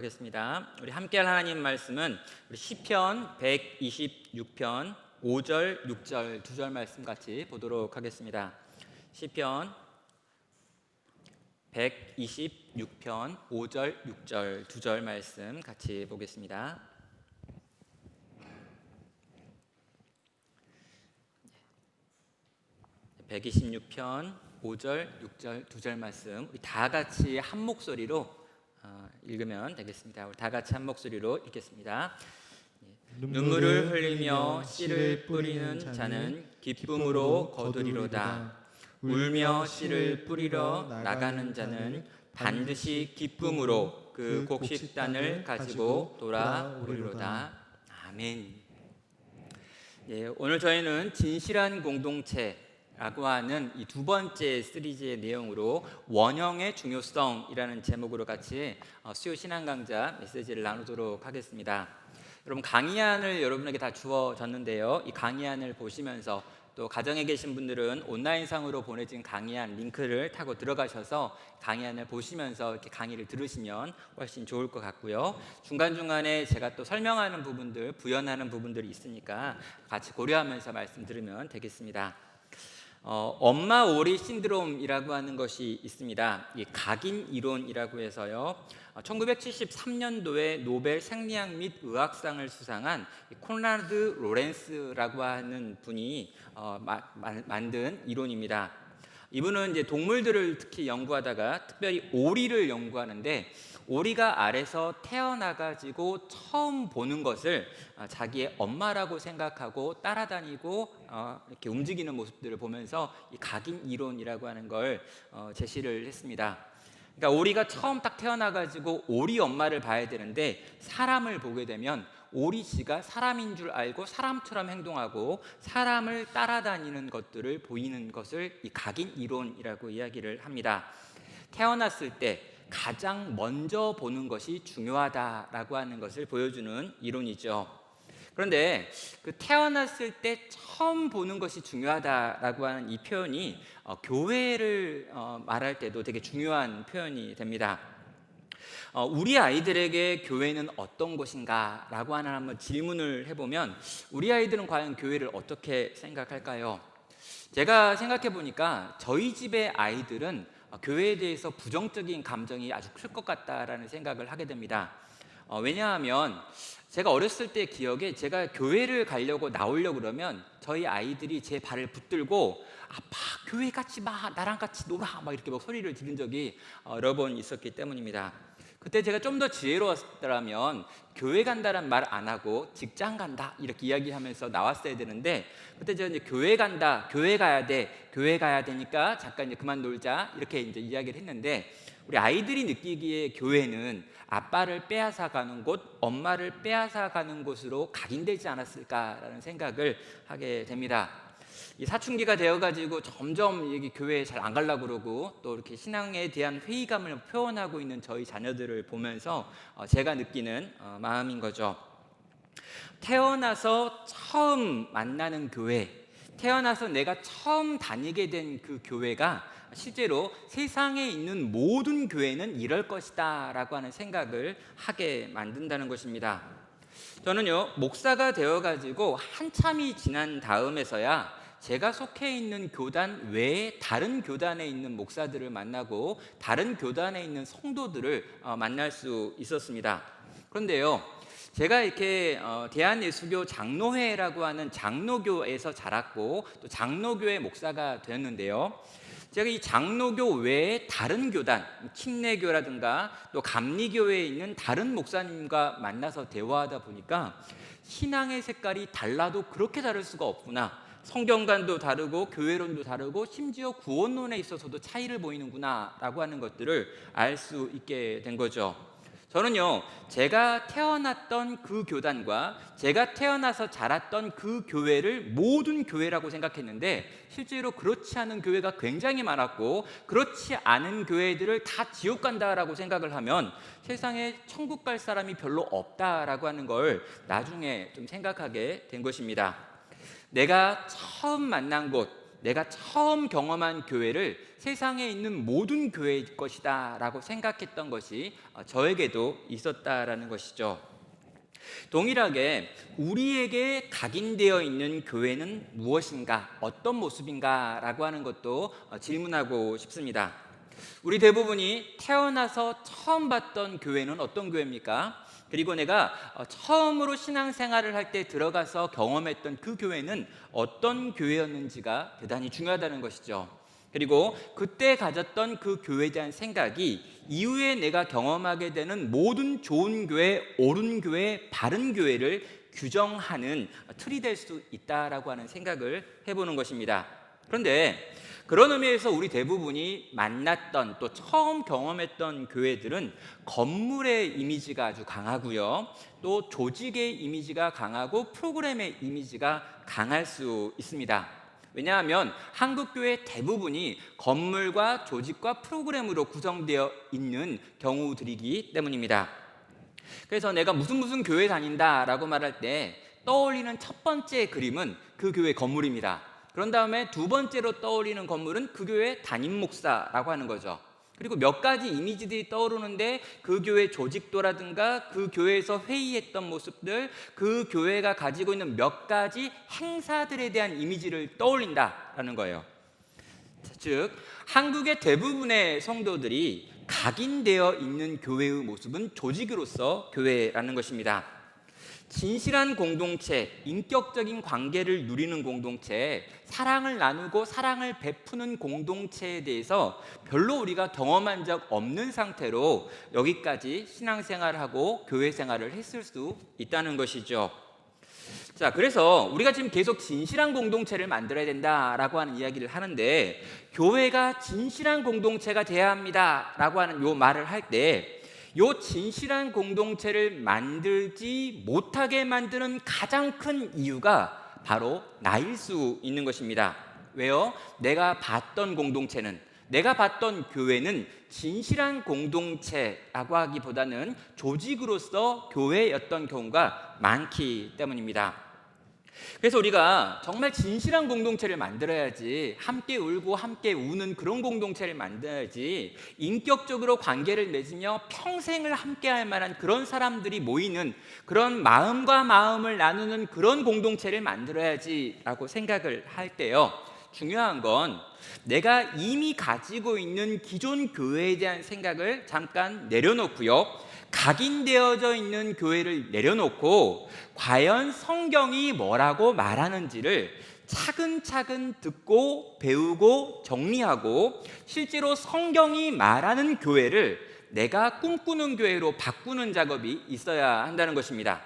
하겠습니다. 우리 함께할 하나님 말씀은 우리 시편 126편 5절, 6절 두 절 말씀 같이 보도록 하겠습니다. 시편 126편 5절, 6절 두 절 말씀 같이 보겠습니다. 126편 5절, 6절 두 절 말씀 우리 다 같이 한 목소리로 읽으면 되겠습니다. 우리 다 같이 한 목소리로 읽겠습니다. 눈물을 흘리며 씨를 뿌리는 자는 기쁨으로 거두리로다. 울며 씨를 뿌리러 나가는 자는 반드시 기쁨으로 그 곡식단을 가지고 돌아오리로다. 아멘. 오늘 저희는 진실한 공동체라고 하는 이 두 번째 시리즈의 내용으로 원형의 중요성이라는 제목으로 같이 수요 신앙 강좌 메시지를 나누도록 하겠습니다. 여러분, 강의안을 여러분에게 다 주어졌는데요. 이 강의안을 보시면서 또 가정에 계신 분들은 온라인상으로 보내진 강의안 링크를 타고 들어가셔서 강의안을 보시면서 이렇게 강의를 들으시면 훨씬 좋을 것 같고요. 중간중간에 제가 또 설명하는 부분들, 부연하는 부분들이 있으니까 같이 고려하면서 말씀 들으면 되겠습니다. 엄마 오리 신드롬이라고 하는 것이 있습니다. 이 각인 이론이라고 해서요. 1973년도에 노벨 생리학 및 의학상을 수상한 콘라드 로렌스라고 하는 분이 만든 이론입니다. 이분은 이제 동물들을 특히 연구하다가 특별히 오리를 연구하는데, 오리가 알에서 태어나가지고 처음 보는 것을 자기의 엄마라고 생각하고 따라다니고 이렇게 움직이는 모습들을 보면서 이 각인 이론이라고 하는 걸 제시를 했습니다. 그러니까 오리가 처음 딱 태어나가지고 오리 엄마를 봐야 되는데, 사람을 보게 되면 오리씨가 사람인 줄 알고 사람처럼 행동하고 사람을 따라다니는 것들을 보이는 것을 이 각인 이론이라고 이야기를 합니다. 태어났을 때 가장 먼저 보는 것이 중요하다라고 하는 것을 보여주는 이론이죠. 그런데 그 태어났을 때 처음 보는 것이 중요하다라고 하는 이 표현이 교회를 말할 때도 되게 중요한 표현이 됩니다. 우리 아이들에게 교회는 어떤 곳인가 라고 하는 한번 질문을 해보면 우리 아이들은 과연 교회를 어떻게 생각할까요? 제가 생각해 보니까 저희 집의 아이들은 교회에 대해서 부정적인 감정이 아주 클 것 같다라는 생각을 하게 됩니다. 왜냐하면 제가 어렸을 때 기억에 제가 교회를 가려고 나오려고 그러면 저희 아이들이 제 발을 붙들고 아빠 교회 같이 마, 나랑 같이 놀아 막 이렇게 막 소리를 지른 적이 여러 번 있었기 때문입니다. 그때 제가 좀 더 지혜로웠더라면 교회 간다는 말 안 하고 직장 간다 이렇게 이야기하면서 나왔어야 되는데, 그때 제가 이제 교회 간다, 교회 가야 돼, 교회 가야 되니까 잠깐 이제 그만 놀자 이렇게 이제 이야기를 했는데, 우리 아이들이 느끼기에 교회는 아빠를 빼앗아 가는 곳, 엄마를 빼앗아 가는 곳으로 각인되지 않았을까라는 생각을 하게 됩니다. 이 사춘기가 되어가지고 점점 여기 교회에 잘 안 가려고 그러고 또 이렇게 신앙에 대한 회의감을 표현하고 있는 저희 자녀들을 보면서 제가 느끼는 마음인 거죠. 태어나서 처음 만나는 교회, 태어나서 내가 처음 다니게 된 그 교회가 실제로 세상에 있는 모든 교회는 이럴 것이다 라고 하는 생각을 하게 만든다는 것입니다. 저는요, 목사가 되어가지고 한참이 지난 다음에서야 제가 속해 있는 교단 외에 다른 교단에 있는 목사들을 만나고 다른 교단에 있는 성도들을 만날 수 있었습니다. 그런데요, 제가 이렇게 대한예수교 장로회라고 하는 장로교에서 자랐고 또 장로교의 목사가 되었는데요, 제가 이 장로교 외에 다른 교단, 침례교라든가 또 감리교회에 있는 다른 목사님과 만나서 대화하다 보니까 신앙의 색깔이 달라도 그렇게 다를 수가 없구나, 성경관도 다르고 교회론도 다르고 심지어 구원론에 있어서도 차이를 보이는구나 라고 하는 것들을 알 수 있게 된 거죠. 저는요, 제가 태어났던 그 교단과 제가 태어나서 자랐던 그 교회를 모든 교회라고 생각했는데, 실제로 그렇지 않은 교회가 굉장히 많았고 그렇지 않은 교회들을 다 지옥 간다라고 생각을 하면 세상에 천국 갈 사람이 별로 없다라고 하는 걸 나중에 좀 생각하게 된 것입니다. 내가 처음 만난 곳, 내가 처음 경험한 교회를 세상에 있는 모든 교회일 것이다 라고 생각했던 것이 저에게도 있었다라는 것이죠. 동일하게 우리에게 각인되어 있는 교회는 무엇인가, 어떤 모습인가 라고 하는 것도 질문하고 싶습니다. 우리 대부분이 태어나서 처음 봤던 교회는 어떤 교회입니까? 그리고 내가 처음으로 신앙생활을 할 때 들어가서 경험했던 그 교회는 어떤 교회였는지가 대단히 중요하다는 것이죠. 그리고 그때 가졌던 그 교회에 대한 생각이 이후에 내가 경험하게 되는 모든 좋은 교회, 옳은 교회, 바른 교회를 규정하는 틀이 될 수 있다라고 하는 생각을 해보는 것입니다. 그런데 그런 의미에서 우리 대부분이 만났던 또 처음 경험했던 교회들은 건물의 이미지가 아주 강하고요, 또 조직의 이미지가 강하고 프로그램의 이미지가 강할 수 있습니다. 왜냐하면 한국 교회 대부분이 건물과 조직과 프로그램으로 구성되어 있는 경우들이기 때문입니다. 그래서 내가 무슨 교회 다닌다라고 말할 때 떠올리는 첫 번째 그림은 그 교회 건물입니다. 그런 다음에 두 번째로 떠올리는 건물은 그 교회 담임 목사라고 하는 거죠. 그리고 몇 가지 이미지들이 떠오르는데 그 교회 조직도라든가 그 교회에서 회의했던 모습들, 그 교회가 가지고 있는 몇 가지 행사들에 대한 이미지를 떠올린다라는 거예요. 즉 한국의 대부분의 성도들이 각인되어 있는 교회의 모습은 조직으로서 교회라는 것입니다. 진실한 공동체, 인격적인 관계를 누리는 공동체, 사랑을 나누고 사랑을 베푸는 공동체에 대해서 별로 우리가 경험한 적 없는 상태로 여기까지 신앙생활하고 교회 생활을 했을 수 있다는 것이죠. 자, 그래서 우리가 지금 계속 진실한 공동체를 만들어야 된다라고 하는 이야기를 하는데, 교회가 진실한 공동체가 돼야 합니다라고 하는 요 말을 할 때 요 진실한 공동체를 만들지 못하게 만드는 가장 큰 이유가 바로 나일 수 있는 것입니다. 왜요? 내가 봤던 공동체는, 내가 봤던 교회는 진실한 공동체라고 하기보다는 조직으로서 교회였던 경우가 많기 때문입니다. 그래서 우리가 정말 진실한 공동체를 만들어야지, 함께 울고 함께 우는 그런 공동체를 만들어야지, 인격적으로 관계를 맺으며 평생을 함께 할 만한 그런 사람들이 모이는, 그런 마음과 마음을 나누는 그런 공동체를 만들어야지 라고 생각을 할 때요, 중요한 건 내가 이미 가지고 있는 기존 교회에 대한 생각을 잠깐 내려놓고요, 각인되어져 있는 교회를 내려놓고 과연 성경이 뭐라고 말하는지를 차근차근 듣고 배우고 정리하고 실제로 성경이 말하는 교회를 내가 꿈꾸는 교회로 바꾸는 작업이 있어야 한다는 것입니다.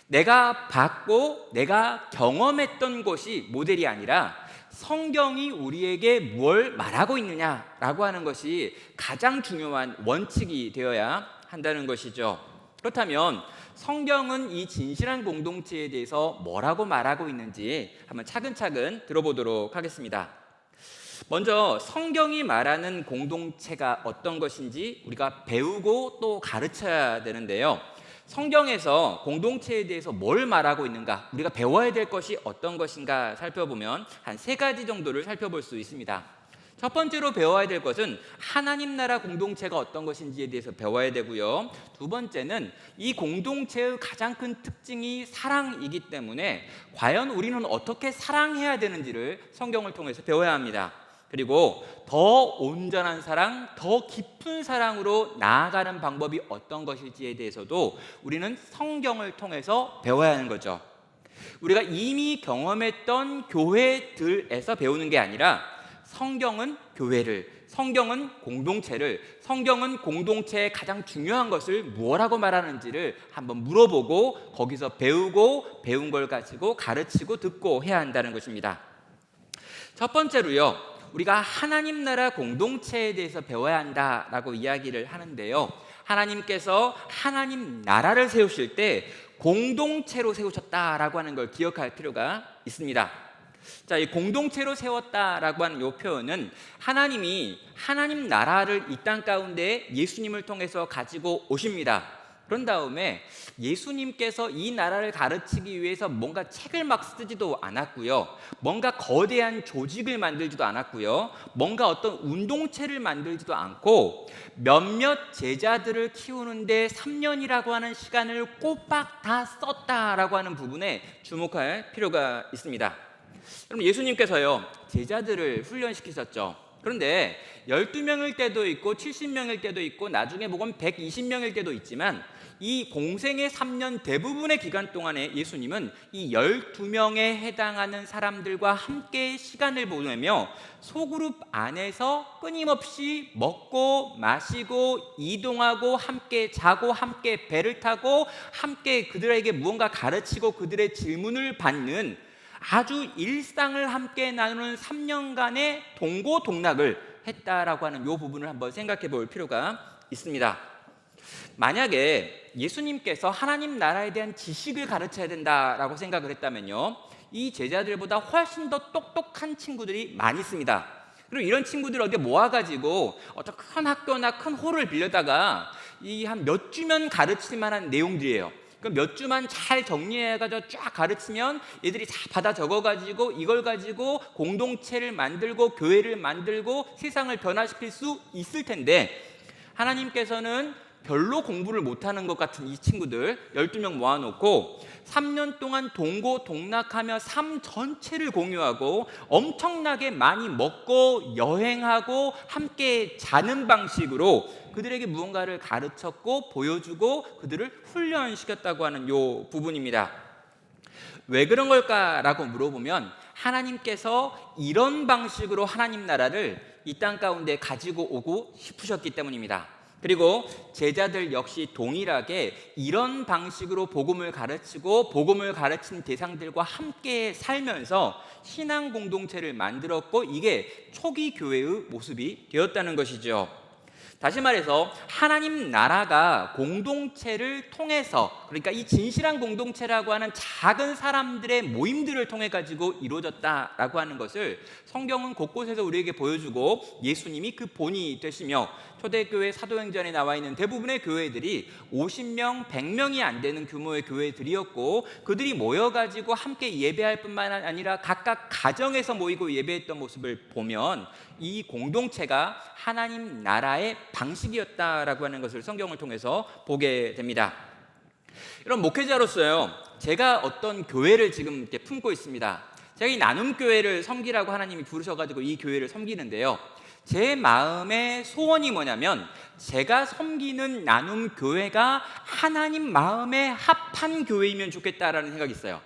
내가 봤고 내가 경험했던 것이 모델이 아니라 성경이 우리에게 뭘 말하고 있느냐라고 하는 것이 가장 중요한 원칙이 되어야 한다는 것이죠. 그렇다면 성경은 이 진실한 공동체에 대해서 뭐라고 말하고 있는지 한번 차근차근 들어보도록 하겠습니다. 먼저 성경이 말하는 공동체가 어떤 것인지 우리가 배우고 또 가르쳐야 되는데요, 성경에서 공동체에 대해서 뭘 말하고 있는가, 우리가 배워야 될 것이 어떤 것인가 살펴보면 한 세 가지 정도를 살펴볼 수 있습니다. 첫 번째로 배워야 될 것은 하나님 나라 공동체가 어떤 것인지에 대해서 배워야 되고요, 두 번째는 이 공동체의 가장 큰 특징이 사랑이기 때문에 과연 우리는 어떻게 사랑해야 되는지를 성경을 통해서 배워야 합니다. 그리고 더 온전한 사랑, 더 깊은 사랑으로 나아가는 방법이 어떤 것일지에 대해서도 우리는 성경을 통해서 배워야 하는 거죠. 우리가 이미 경험했던 교회들에서 배우는 게 아니라 성경은 교회를, 성경은 공동체를, 성경은 공동체의 가장 중요한 것을 무엇라고 말하는지를 한번 물어보고 거기서 배우고 배운 걸 가지고 가르치고 듣고 해야 한다는 것입니다. 첫 번째로요, 우리가 하나님 나라 공동체에 대해서 배워야 한다라고 이야기를 하는데요, 하나님께서 하나님 나라를 세우실 때 공동체로 세우셨다라고 하는 걸 기억할 필요가 있습니다. 자, 이 공동체로 세웠다라고 하는 이 표현은 하나님이 하나님 나라를 이 땅 가운데 예수님을 통해서 가지고 오십니다. 그런 다음에 예수님께서 이 나라를 가르치기 위해서 뭔가 책을 막 쓰지도 않았고요. 뭔가 거대한 조직을 만들지도 않았고요. 뭔가 어떤 운동체를 만들지도 않고 몇몇 제자들을 키우는데 3년이라고 하는 시간을 꼬박 다 썼다라고 하는 부분에 주목할 필요가 있습니다. 그럼 예수님께서요, 제자들을 훈련시키셨죠. 그런데 12명일 때도 있고 70명일 때도 있고 나중에 보면 120명일 때도 있지만 이 공생의 3년 대부분의 기간 동안에 예수님은 이 12명에 해당하는 사람들과 함께 시간을 보내며 소그룹 안에서 끊임없이 먹고 마시고 이동하고 함께 자고 함께 배를 타고 함께 그들에게 무언가 가르치고 그들의 질문을 받는 아주 일상을 함께 나누는 3년간의 동고동락을 했다라고 하는 이 부분을 한번 생각해 볼 필요가 있습니다. 만약에 예수님께서 하나님 나라에 대한 지식을 가르쳐야 된다라고 생각을 했다면요, 이 제자들보다 훨씬 더 똑똑한 친구들이 많이 있습니다. 그리고 이런 친구들을 어디 모아가지고 어떤 큰 학교나 큰 홀을 빌려다가 이 한 몇 주면 가르칠 만한 내용들이에요. 그럼 몇 주만 잘 정리해가지고 쫙 가르치면 얘들이 다 받아 적어가지고 이걸 가지고 공동체를 만들고 교회를 만들고 세상을 변화시킬 수 있을 텐데, 하나님께서는 별로 공부를 못하는 것 같은 이 친구들 12명 모아놓고 3년 동안 동고동락하며 삶 전체를 공유하고 엄청나게 많이 먹고 여행하고 함께 자는 방식으로 그들에게 무언가를 가르쳤고 보여주고 그들을 훈련시켰다고 하는 이 부분입니다. 왜 그런 걸까라고 물어보면 하나님께서 이런 방식으로 하나님 나라를 이 땅 가운데 가지고 오고 싶으셨기 때문입니다. 그리고 제자들 역시 동일하게 이런 방식으로 복음을 가르치고 복음을 가르친 대상들과 함께 살면서 신앙 공동체를 만들었고 이게 초기 교회의 모습이 되었다는 것이죠. 다시 말해서 하나님 나라가 공동체를 통해서, 그러니까 이 진실한 공동체라고 하는 작은 사람들의 모임들을 통해 가지고 이루어졌다라고 하는 것을 성경은 곳곳에서 우리에게 보여주고 예수님이 그 본이 되시며 초대교회 사도행전에 나와 있는 대부분의 교회들이 50명, 100명이 안 되는 규모의 교회들이었고 그들이 모여가지고 함께 예배할 뿐만 아니라 각각 가정에서 모이고 예배했던 모습을 보면 이 공동체가 하나님 나라의 방식이었다라고 하는 것을 성경을 통해서 보게 됩니다. 이런 목회자로서요, 제가 어떤 교회를 지금 이렇게 품고 있습니다. 제가 이 나눔교회를 섬기라고 하나님이 부르셔가지고 이 교회를 섬기는데요, 제 마음의 소원이 뭐냐면 제가 섬기는 나눔교회가 하나님 마음에 합한 교회이면 좋겠다라는 생각이 있어요.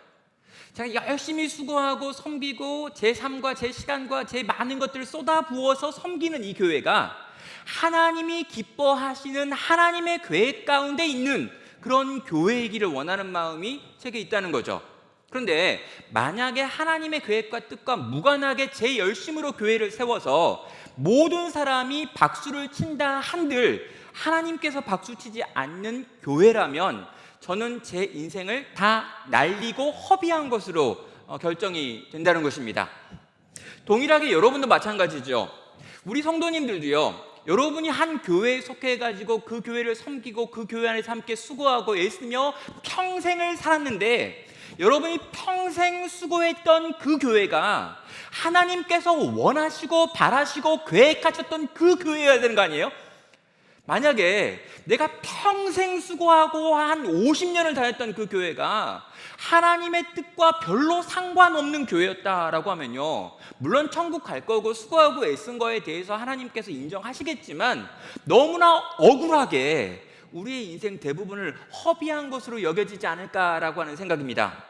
제가 열심히 수고하고 섬기고 제 삶과 제 시간과 제 많은 것들을 쏟아부어서 섬기는 이 교회가 하나님이 기뻐하시는 하나님의 계획 가운데 있는 그런 교회이기를 원하는 마음이 제게 있다는 거죠. 그런데 만약에 하나님의 계획과 뜻과 무관하게 제 열심으로 교회를 세워서 모든 사람이 박수를 친다 한들 하나님께서 박수치지 않는 교회라면 저는 제 인생을 다 날리고 허비한 것으로 결정이 된다는 것입니다. 동일하게 여러분도 마찬가지죠. 우리 성도님들도요, 여러분이 한 교회에 속해가지고 그 교회를 섬기고 그 교회 안에서 함께 수고하고 애쓰며 평생을 살았는데 여러분이 평생 수고했던 그 교회가 하나님께서 원하시고 바라시고 계획하셨던 그 교회여야 되는 거 아니에요? 만약에 내가 평생 수고하고 한 50년을 다녔던 그 교회가 하나님의 뜻과 별로 상관없는 교회였다라고 하면요, 물론 천국 갈 거고 수고하고 애쓴 거에 대해서 하나님께서 인정하시겠지만 너무나 억울하게 우리의 인생 대부분을 허비한 것으로 여겨지지 않을까라고 하는 생각입니다.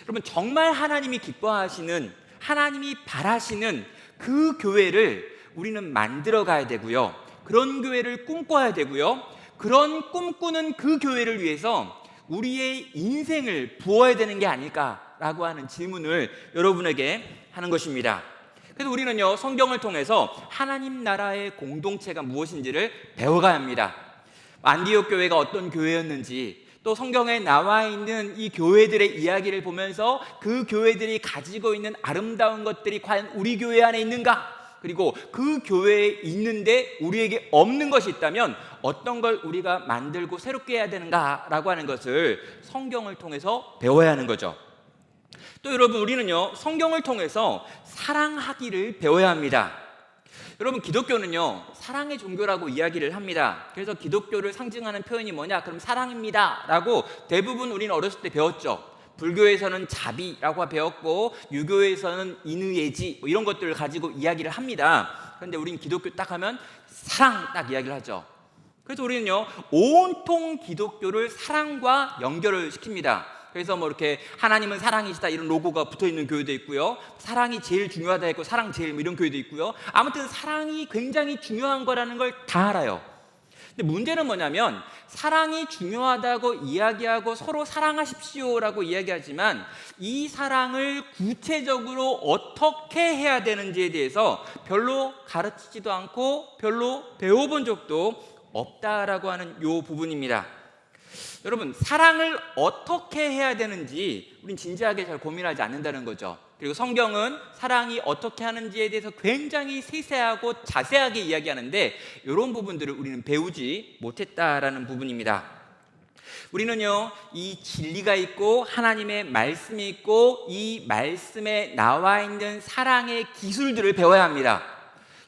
여러분, 정말 하나님이 기뻐하시는, 하나님이 바라시는 그 교회를 우리는 만들어 가야 되고요, 그런 교회를 꿈꿔야 되고요, 그런 꿈꾸는 그 교회를 위해서 우리의 인생을 부어야 되는 게 아닐까라고 하는 질문을 여러분에게 하는 것입니다. 그래서 우리는요, 성경을 통해서 하나님 나라의 공동체가 무엇인지를 배워가야 합니다. 안디옥 교회가 어떤 교회였는지, 또 성경에 나와 있는 이 교회들의 이야기를 보면서 그 교회들이 가지고 있는 아름다운 것들이 과연 우리 교회 안에 있는가? 그리고 그 교회에 있는데 우리에게 없는 것이 있다면 어떤 걸 우리가 만들고 새롭게 해야 되는가라고 하는 것을 성경을 통해서 배워야 하는 거죠. 또 여러분, 우리는요, 성경을 통해서 사랑하기를 배워야 합니다. 여러분, 기독교는요, 사랑의 종교라고 이야기를 합니다. 그래서 기독교를 상징하는 표현이 뭐냐? 그럼 사랑입니다 라고 대부분 우리는 어렸을 때 배웠죠. 불교에서는 자비라고 배웠고, 유교에서는 인의예지 이런 것들을 가지고 이야기를 합니다. 그런데 우리는 기독교 딱 하면 사랑 딱 이야기를 하죠. 그래서 우리는요, 온통 기독교를 사랑과 연결을 시킵니다. 그래서 뭐 이렇게 하나님은 사랑이시다 이런 로고가 붙어있는 교회도 있고요, 사랑이 제일 중요하다 했고 사랑 제일 이런 교회도 있고요. 아무튼 사랑이 굉장히 중요한 거라는 걸 다 알아요. 근데 문제는 뭐냐면, 사랑이 중요하다고 이야기하고 서로 사랑하십시오라고 이야기하지만 이 사랑을 구체적으로 어떻게 해야 되는지에 대해서 별로 가르치지도 않고 별로 배워본 적도 없다라고 하는 요 부분입니다. 여러분, 사랑을 어떻게 해야 되는지 우린 진지하게 잘 고민하지 않는다는 거죠. 그리고 성경은 사랑이 어떻게 하는지에 대해서 굉장히 세세하고 자세하게 이야기하는데 이런 부분들을 우리는 배우지 못했다라는 부분입니다. 우리는요, 이 진리가 있고 하나님의 말씀이 있고 이 말씀에 나와 있는 사랑의 기술들을 배워야 합니다.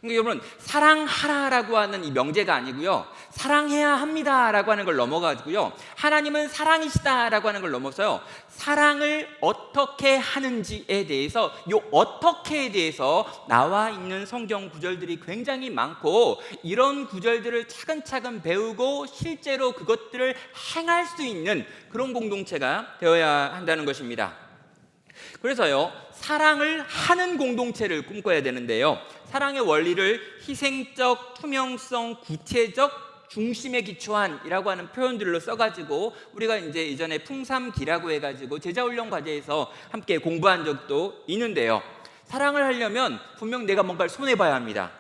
그러니까 여러분, 사랑하라라고 하는 이 명제가 아니고요, 사랑해야 합니다라고 하는 걸 넘어가지고요, 하나님은 사랑이시다라고 하는 걸 넘어서요, 사랑을 어떻게 하는지에 대해서, 요 어떻게에 대해서 나와 있는 성경 구절들이 굉장히 많고, 이런 구절들을 차근차근 배우고 실제로 그것들을 행할 수 있는 그런 공동체가 되어야 한다는 것입니다. 그래서요, 사랑을 하는 공동체를 꿈꿔야 되는데요, 사랑의 원리를 희생적, 투명성, 구체적, 중심에 기초한 이라고 하는 표현들로 써가지고 우리가 이제 이전에 풍삼기라고 해가지고 제자훈련 과제에서 함께 공부한 적도 있는데요, 사랑을 하려면 분명 내가 뭔가를 손해봐야 합니다.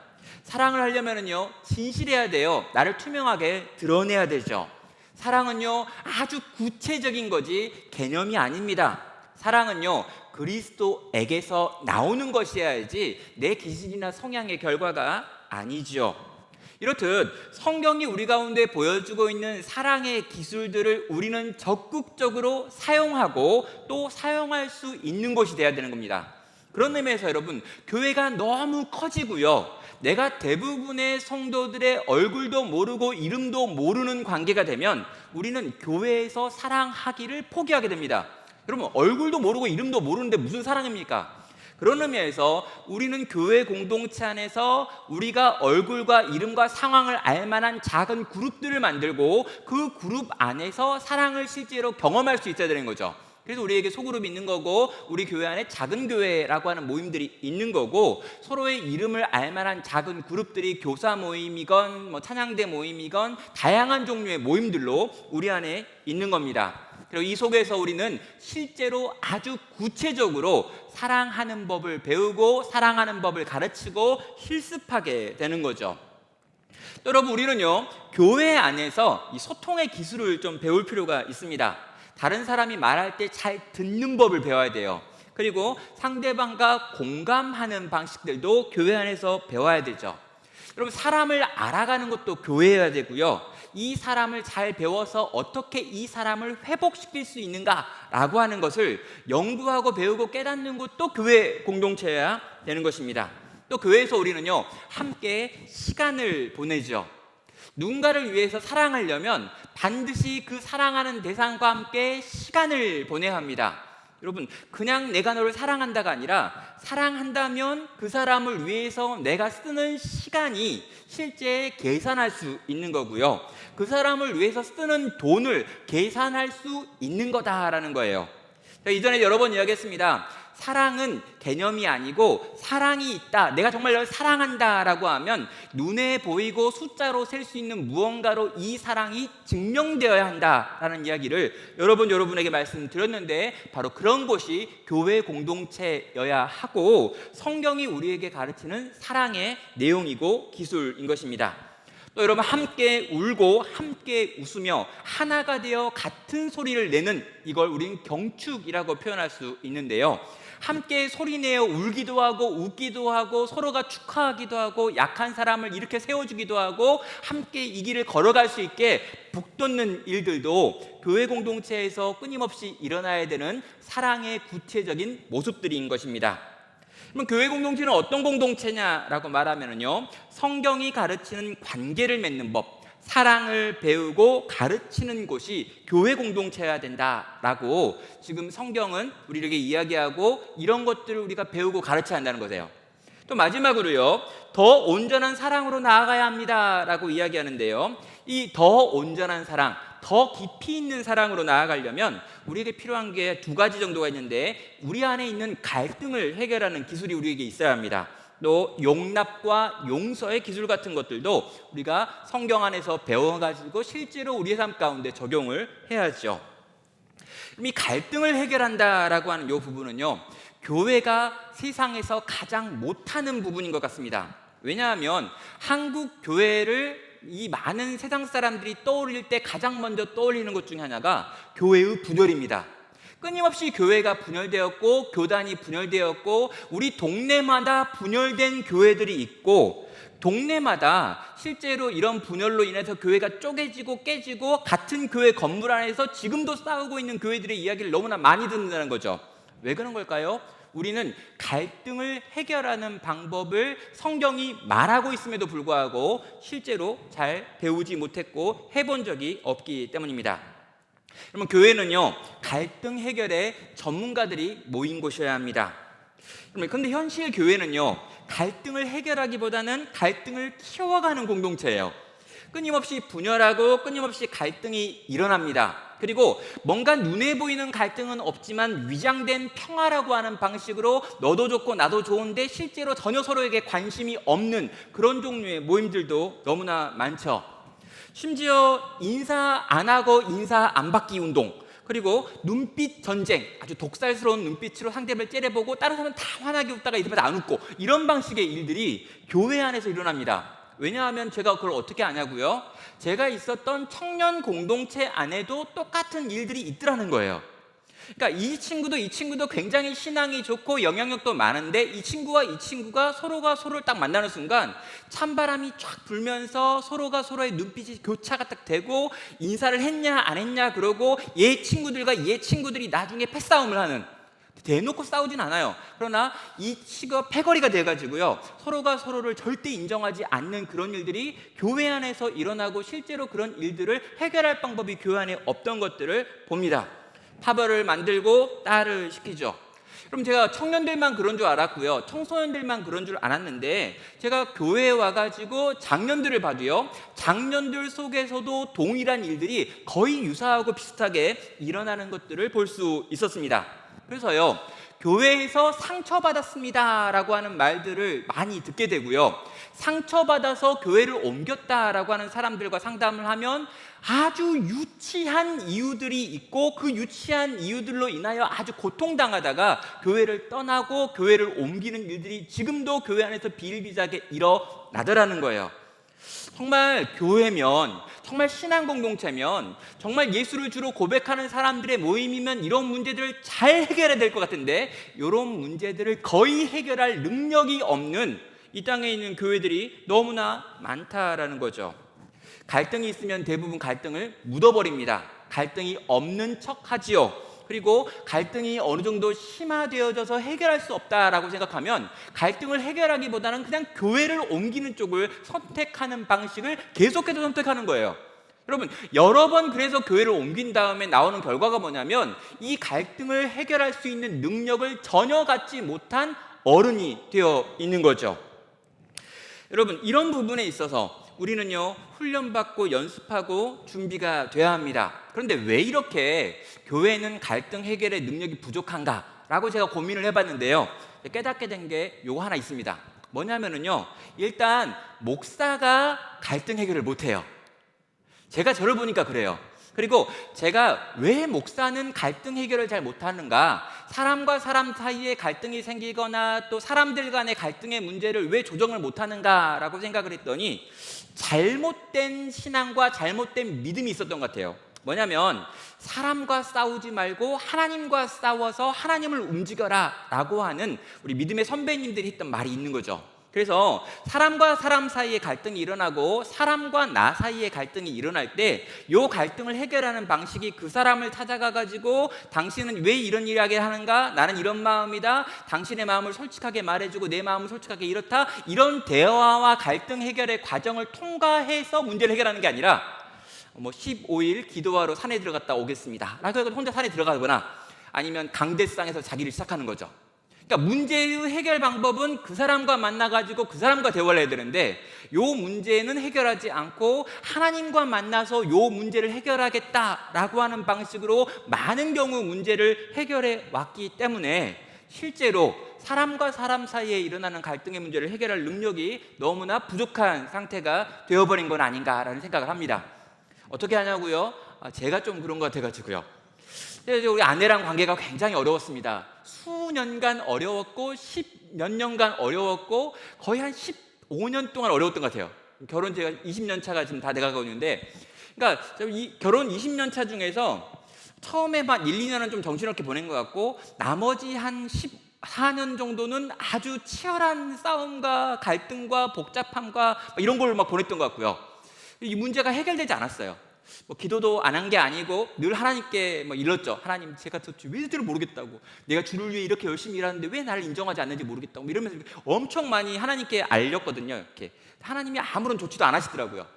사랑을 하려면요, 진실해야 돼요. 나를 투명하게 드러내야 되죠. 사랑은요, 아주 구체적인 거지 개념이 아닙니다. 사랑은요, 그리스도에게서 나오는 것이어야지 내 기질이나 성향의 결과가 아니죠. 이렇듯 성경이 우리 가운데 보여주고 있는 사랑의 기술들을 우리는 적극적으로 사용하고 또 사용할 수 있는 것이 돼야 되는 겁니다. 그런 의미에서 여러분, 교회가 너무 커지고요, 내가 대부분의 성도들의 얼굴도 모르고 이름도 모르는 관계가 되면 우리는 교회에서 사랑하기를 포기하게 됩니다. 여러분, 얼굴도 모르고 이름도 모르는데 무슨 사랑입니까? 그런 의미에서 우리는 교회 공동체 안에서 우리가 얼굴과 이름과 상황을 알만한 작은 그룹들을 만들고 그 그룹 안에서 사랑을 실제로 경험할 수 있어야 되는 거죠. 그래서 우리에게 소그룹이 있는 거고, 우리 교회 안에 작은 교회라고 하는 모임들이 있는 거고, 서로의 이름을 알만한 작은 그룹들이 교사 모임이건 뭐 찬양대 모임이건 다양한 종류의 모임들로 우리 안에 있는 겁니다. 그리고 이 속에서 우리는 실제로 아주 구체적으로 사랑하는 법을 배우고 사랑하는 법을 가르치고 실습하게 되는 거죠. 여러분, 우리는요, 교회 안에서 이 소통의 기술을 좀 배울 필요가 있습니다. 다른 사람이 말할 때 잘 듣는 법을 배워야 돼요. 그리고 상대방과 공감하는 방식들도 교회 안에서 배워야 되죠. 여러분, 사람을 알아가는 것도 교회여야 되고요, 이 사람을 잘 배워서 어떻게 이 사람을 회복시킬 수 있는가라고 하는 것을 연구하고 배우고 깨닫는 것도 교회 공동체여야 되는 것입니다. 또 교회에서 우리는요, 함께 시간을 보내죠. 누군가를 위해서 사랑하려면 반드시 그 사랑하는 대상과 함께 시간을 보내야 합니다. 여러분, 그냥 내가 너를 사랑한다가 아니라 사랑한다면 그 사람을 위해서 내가 쓰는 시간이 실제 계산할 수 있는 거고요, 그 사람을 위해서 쓰는 돈을 계산할 수 있는 거다라는 거예요. 이전에 여러 번 이야기했습니다. 사랑은 개념이 아니고 사랑이 있다, 내가 정말 널 사랑한다라고 하면 눈에 보이고 숫자로 셀 수 있는 무언가로 이 사랑이 증명되어야 한다라는 이야기를 여러 번 여러분에게 말씀드렸는데, 바로 그런 곳이 교회 공동체여야 하고 성경이 우리에게 가르치는 사랑의 내용이고 기술인 것입니다. 또 여러분, 함께 울고 함께 웃으며 하나가 되어 같은 소리를 내는, 이걸 우리는 경축이라고 표현할 수 있는데요. 함께 소리내어 울기도 하고 웃기도 하고 서로가 축하하기도 하고 약한 사람을 이렇게 세워주기도 하고 함께 이 길을 걸어갈 수 있게 북돋는 일들도 교회 공동체에서 끊임없이 일어나야 되는 사랑의 구체적인 모습들인 것입니다. 그럼 교회 공동체는 어떤 공동체냐라고 말하면요, 성경이 가르치는 관계를 맺는 법, 사랑을 배우고 가르치는 곳이 교회 공동체여야 된다라고 지금 성경은 우리에게 이야기하고 이런 것들을 우리가 배우고 가르쳐야 한다는 거예요. 또 마지막으로요, 더 온전한 사랑으로 나아가야 합니다라고 이야기하는데요, 이 더 온전한 사랑, 더 깊이 있는 사랑으로 나아가려면 우리에게 필요한 게 두 가지 정도가 있는데, 우리 안에 있는 갈등을 해결하는 기술이 우리에게 있어야 합니다. 또 용납과 용서의 기술 같은 것들도 우리가 성경 안에서 배워가지고 실제로 우리의 삶 가운데 적용을 해야죠. 이 갈등을 해결한다라고 하는 이 부분은요, 교회가 세상에서 가장 못하는 부분인 것 같습니다. 왜냐하면 한국 교회를 이 많은 세상 사람들이 떠올릴 때 가장 먼저 떠올리는 것 중에 하나가 교회의 분열입니다. 끊임없이 교회가 분열되었고 교단이 분열되었고 우리 동네마다 분열된 교회들이 있고, 동네마다 실제로 이런 분열로 인해서 교회가 쪼개지고 깨지고 같은 교회 건물 안에서 지금도 싸우고 있는 교회들의 이야기를 너무나 많이 듣는다는 거죠. 왜 그런 걸까요? 우리는 갈등을 해결하는 방법을 성경이 말하고 있음에도 불구하고 실제로 잘 배우지 못했고 해본 적이 없기 때문입니다. 그러면 교회는요, 갈등 해결에 전문가들이 모인 곳이어야 합니다. 그런데 현실 교회는요, 갈등을 해결하기보다는 갈등을 키워가는 공동체예요. 끊임없이 분열하고 끊임없이 갈등이 일어납니다. 그리고 뭔가 눈에 보이는 갈등은 없지만 위장된 평화라고 하는 방식으로 너도 좋고 나도 좋은데 실제로 전혀 서로에게 관심이 없는 그런 종류의 모임들도 너무나 많죠. 심지어 인사 안 하고 인사 안 받기 운동, 그리고 눈빛 전쟁, 아주 독살스러운 눈빛으로 상대를 째려보고 다른 사람은 다 환하게 웃다가 이 사람은 안 웃고, 이런 방식의 일들이 교회 안에서 일어납니다. 왜냐하면 제가 그걸 어떻게 아냐고요? 제가 있었던 청년 공동체 안에도 똑같은 일들이 있더라는 거예요. 그러니까 이 친구도 굉장히 신앙이 좋고 영향력도 많은데 이 친구가 서로가 서로를 딱 만나는 순간 찬바람이 쫙 불면서 서로가 서로의 눈빛이 교차가 딱 되고, 인사를 했냐 안 했냐 그러고 얘 친구들이 나중에 패싸움을 하는, 대놓고 싸우진 않아요. 그러나 이 친구가 패거리가 돼가지고요, 서로가 서로를 절대 인정하지 않는 그런 일들이 교회 안에서 일어나고 실제로 그런 일들을 해결할 방법이 교회 안에 없던 것들을 봅니다. 파벌을 만들고 딸을 시키죠. 그럼 제가 청년들만 그런 줄 알았고요, 청소년들만 그런 줄 알았는데, 제가 교회에 와가지고 장년들을 봐도요, 장년들 속에서도 동일한 일들이 거의 유사하고 비슷하게 일어나는 것들을 볼 수 있었습니다. 그래서요, 교회에서 상처받았습니다 라고 하는 말들을 많이 듣게 되고요, 상처받아서 교회를 옮겼다라고 하는 사람들과 상담을 하면 아주 유치한 이유들이 있고 그 유치한 이유들로 인하여 아주 고통당하다가 교회를 떠나고 교회를 옮기는 일들이 지금도 교회 안에서 비일비재하게 일어나더라는 거예요. 정말 교회면, 정말 신앙 공동체면, 정말 예수를 주로 고백하는 사람들의 모임이면 이런 문제들을 잘 해결해야 될 것 같은데, 이런 문제들을 거의 해결할 능력이 없는 이 땅에 있는 교회들이 너무나 많다라는 거죠. 갈등이 있으면 대부분 갈등을 묻어버립니다. 갈등이 없는 척하지요. 그리고 갈등이 어느 정도 심화되어져서 해결할 수 없다라고 생각하면 갈등을 해결하기보다는 그냥 교회를 옮기는 쪽을 선택하는 방식을 계속해서 선택하는 거예요. 여러분, 여러 번 그래서 교회를 옮긴 다음에 나오는 결과가 뭐냐면 이 갈등을 해결할 수 있는 능력을 전혀 갖지 못한 어른이 되어 있는 거죠. 여러분, 이런 부분에 있어서 우리는요, 훈련받고 연습하고 준비가 돼야 합니다. 그런데 왜 이렇게 교회는 갈등 해결의 능력이 부족한가 라고 제가 고민을 해봤는데요, 깨닫게 된 게 요거 하나 있습니다. 뭐냐면요, 일단 목사가 갈등 해결을 못해요. 제가 저를 보니까 그래요. 그리고 제가 왜 목사는 갈등 해결을 잘 못하는가, 사람과 사람 사이에 갈등이 생기거나 또 사람들 간의 갈등의 문제를 왜 조정을 못하는가라고 생각을 했더니 잘못된 신앙과 잘못된 믿음이 있었던 것 같아요. 뭐냐면 사람과 싸우지 말고 하나님과 싸워서 하나님을 움직여라 라고 하는 우리 믿음의 선배님들이 했던 말이 있는 거죠. 그래서 사람과 사람 사이에 갈등이 일어나고 사람과 나 사이에 갈등이 일어날 때 이 갈등을 해결하는 방식이 그 사람을 찾아가 가지고 당신은 왜 이런 일을 하는가, 나는 이런 마음이다, 당신의 마음을 솔직하게 말해주고 내 마음을 솔직하게 이렇다, 이런 대화와 갈등 해결의 과정을 통과해서 문제를 해결하는 게 아니라 15일 기도하러 산에 들어갔다 오겠습니다 라고 해서 혼자 산에 들어가거나 아니면 강대상에서 자기를 시작하는 거죠. 그러니까 문제의 해결 방법은 그 사람과 만나가지고 그 사람과 대화를 해야 되는데 이 문제는 해결하지 않고 하나님과 만나서 이 문제를 해결하겠다라고 하는 방식으로 많은 경우 문제를 해결해 왔기 때문에 실제로 사람과 사람 사이에 일어나는 갈등의 문제를 해결할 능력이 너무나 부족한 상태가 되어버린 건 아닌가라는 생각을 합니다. 어떻게 하냐고요? 제가 좀 그런 것 같아가지고요. 우리 아내랑 관계가 굉장히 어려웠습니다. 수년간 어려웠고 10몇 년간 어려웠고 거의 한 15년 동안 어려웠던 것 같아요. 결혼 제가 20년 차가 지금 다 돼가고 있는데, 그러니까 이 결혼 20년 차 중에서 처음에만 1, 2년은 좀 정신없게 보낸 것 같고 나머지 한 14년 정도는 아주 치열한 싸움과 갈등과 복잡함과 이런 걸 막 보냈던 것 같고요. 이 문제가 해결되지 않았어요. 기도도 안 한 게 아니고 늘 하나님께 일렀죠. 하나님, 제가 도대체 왜 될지 모르겠다고, 내가 주를 위해 이렇게 열심히 일하는데 왜 나를 인정하지 않는지 모르겠다고 이러면서 엄청 많이 하나님께 알렸거든요. 이렇게 하나님이 아무런 조치도 안 하시더라고요.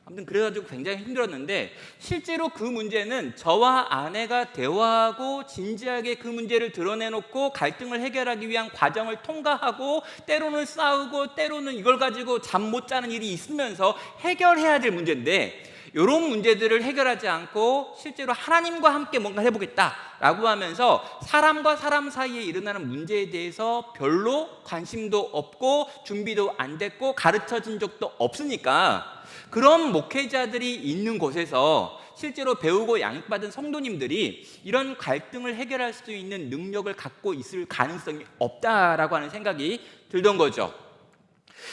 아무튼 그래가지고 굉장히 힘들었는데 실제로 그 문제는 저와 아내가 대화하고 진지하게 그 문제를 드러내놓고 갈등을 해결하기 위한 과정을 통과하고 때로는 싸우고 때로는 이걸 가지고 잠 못 자는 일이 있으면서 해결해야 될 문제인데, 이런 문제들을 해결하지 않고 실제로 하나님과 함께 뭔가 해보겠다라고 하면서 사람과 사람 사이에 일어나는 문제에 대해서 별로 관심도 없고 준비도 안 됐고 가르쳐진 적도 없으니까 그런 목회자들이 있는 곳에서 실제로 배우고 양육받은 성도님들이 이런 갈등을 해결할 수 있는 능력을 갖고 있을 가능성이 없다라고 하는 생각이 들던 거죠.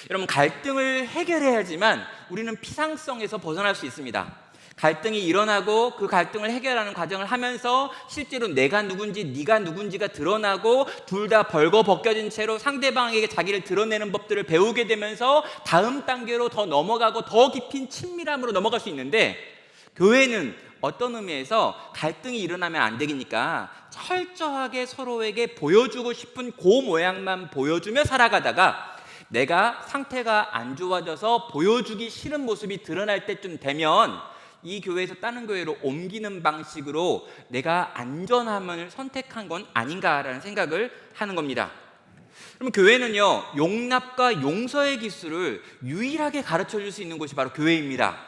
여러분, 갈등을 해결해야지만 우리는 피상성에서 벗어날 수 있습니다. 갈등이 일어나고 그 갈등을 해결하는 과정을 하면서 실제로 내가 누군지 네가 누군지가 드러나고 둘 다 벌거벗겨진 채로 상대방에게 자기를 드러내는 법들을 배우게 되면서 다음 단계로 더 넘어가고 더 깊은 친밀함으로 넘어갈 수 있는데, 교회는 어떤 의미에서 갈등이 일어나면 안 되니까 철저하게 서로에게 보여주고 싶은 그 모양만 보여주며 살아가다가 내가 상태가 안 좋아져서 보여주기 싫은 모습이 드러날 때쯤 되면 이 교회에서 다른 교회로 옮기는 방식으로 내가 안전함을 선택한 건 아닌가라는 생각을 하는 겁니다. 그러면 교회는요, 용납과 용서의 기술을 유일하게 가르쳐줄 수 있는 곳이 바로 교회입니다.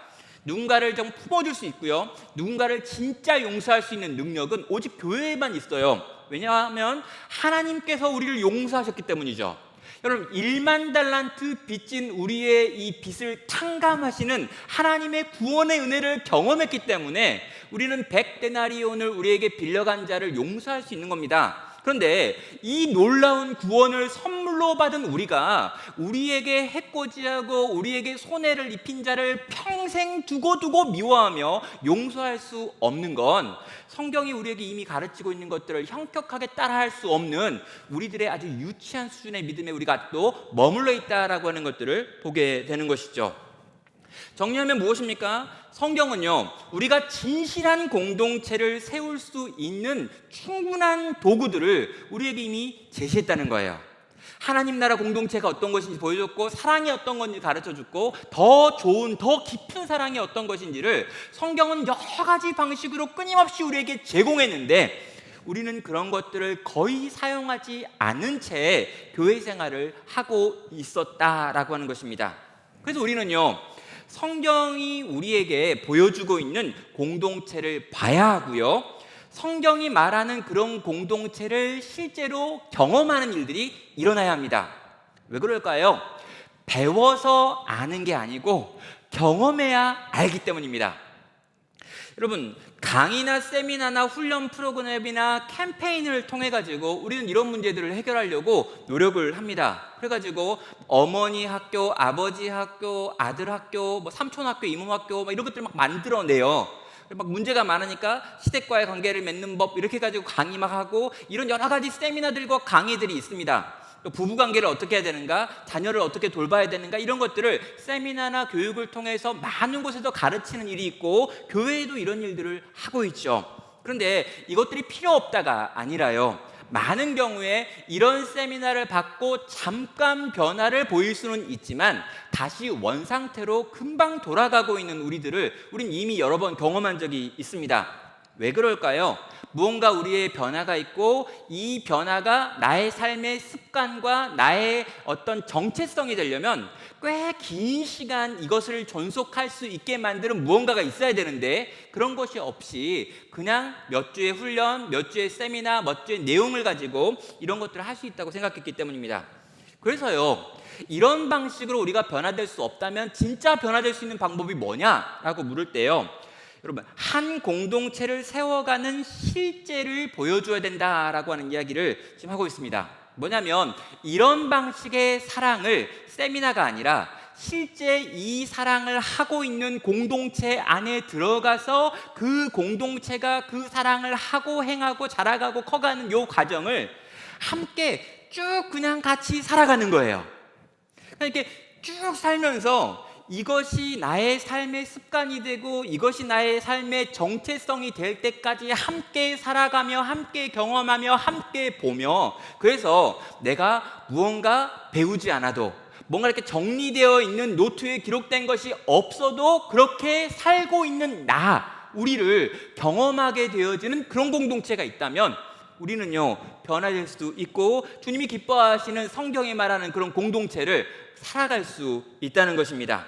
누군가를 좀 품어줄 수 있고요, 누군가를 진짜 용서할 수 있는 능력은 오직 교회에만 있어요. 왜냐하면 하나님께서 우리를 용서하셨기 때문이죠. 여러분, 1만 달란트 빚진 우리의 이 빚을 탕감하시는 하나님의 구원의 은혜를 경험했기 때문에 우리는 100데나리온을 우리에게 빌려간 자를 용서할 수 있는 겁니다. 그런데 이 놀라운 구원을 선물로 받은 우리가 우리에게 해코지하고 우리에게 손해를 입힌 자를 평생 두고 미워하며 용서할 수 없는 건 성경이 우리에게 이미 가르치고 있는 것들을 형격하게 따라할 수 없는 우리들의 아주 유치한 수준의 믿음에 우리가 또 머물러 있다라고 하는 것들을 보게 되는 것이죠. 정리하면 무엇입니까? 성경은요, 우리가 진실한 공동체를 세울 수 있는 충분한 도구들을 우리에게 이미 제시했다는 거예요. 하나님 나라 공동체가 어떤 것인지 보여줬고, 사랑이 어떤 건지 가르쳐줬고, 더 좋은, 더 깊은 사랑이 어떤 것인지를 성경은 여러 가지 방식으로 끊임없이 우리에게 제공했는데 우리는 그런 것들을 거의 사용하지 않은 채 교회 생활을 하고 있었다라고 하는 것입니다. 그래서 우리는요, 성경이 우리에게 보여주고 있는 공동체를 봐야 하고요, 성경이 말하는 그런 공동체를 실제로 경험하는 일들이 일어나야 합니다. 왜 그럴까요? 배워서 아는 게 아니고 경험해야 알기 때문입니다. 여러분, 강의나 세미나나 훈련 프로그램이나 캠페인을 통해 가지고 우리는 이런 문제들을 해결하려고 노력을 합니다. 그래가지고 어머니 학교, 아버지 학교, 아들 학교, 뭐 삼촌 학교, 이모 학교 막 이런 것들 막 만들어내요. 막 문제가 많으니까 시댁과의 관계를 맺는 법 이렇게 가지고 강의 막 하고 이런 여러 가지 세미나들과 강의들이 있습니다. 또 부부관계를 어떻게 해야 되는가, 자녀를 어떻게 돌봐야 되는가, 이런 것들을 세미나나 교육을 통해서 많은 곳에서 가르치는 일이 있고 교회에도 이런 일들을 하고 있죠. 그런데 이것들이 필요 없다가 아니라요, 많은 경우에 이런 세미나를 받고 잠깐 변화를 보일 수는 있지만 다시 원상태로 금방 돌아가고 있는 우린 이미 여러 번 경험한 적이 있습니다. 왜 그럴까요? 무언가 우리의 변화가 있고 이 변화가 나의 삶의 습관과 나의 어떤 정체성이 되려면 꽤 긴 시간 이것을 존속할 수 있게 만드는 무언가가 있어야 되는데 그런 것이 없이 그냥 몇 주의 훈련, 몇 주의 세미나, 몇 주의 내용을 가지고 이런 것들을 할 수 있다고 생각했기 때문입니다. 그래서요, 이런 방식으로 우리가 변화될 수 없다면 진짜 변화될 수 있는 방법이 뭐냐라고 물을 때요, 여러분, 한 공동체를 세워가는 실제를 보여줘야 된다라고 하는 이야기를 지금 하고 있습니다. 뭐냐면 이런 방식의 사랑을 세미나가 아니라 실제 이 사랑을 하고 있는 공동체 안에 들어가서 그 공동체가 그 사랑을 하고 행하고 자라가고 커가는 요 과정을 함께 쭉 그냥 같이 살아가는 거예요. 이렇게 쭉 살면서 이것이 나의 삶의 습관이 되고 이것이 나의 삶의 정체성이 될 때까지 함께 살아가며 함께 경험하며 함께 보며, 그래서 내가 무언가 배우지 않아도 뭔가 이렇게 정리되어 있는 노트에 기록된 것이 없어도 그렇게 살고 있는 우리를 경험하게 되어지는 그런 공동체가 있다면 우리는요, 변화될 수도 있고 주님이 기뻐하시는 성경이 말하는 그런 공동체를 살아갈 수 있다는 것입니다.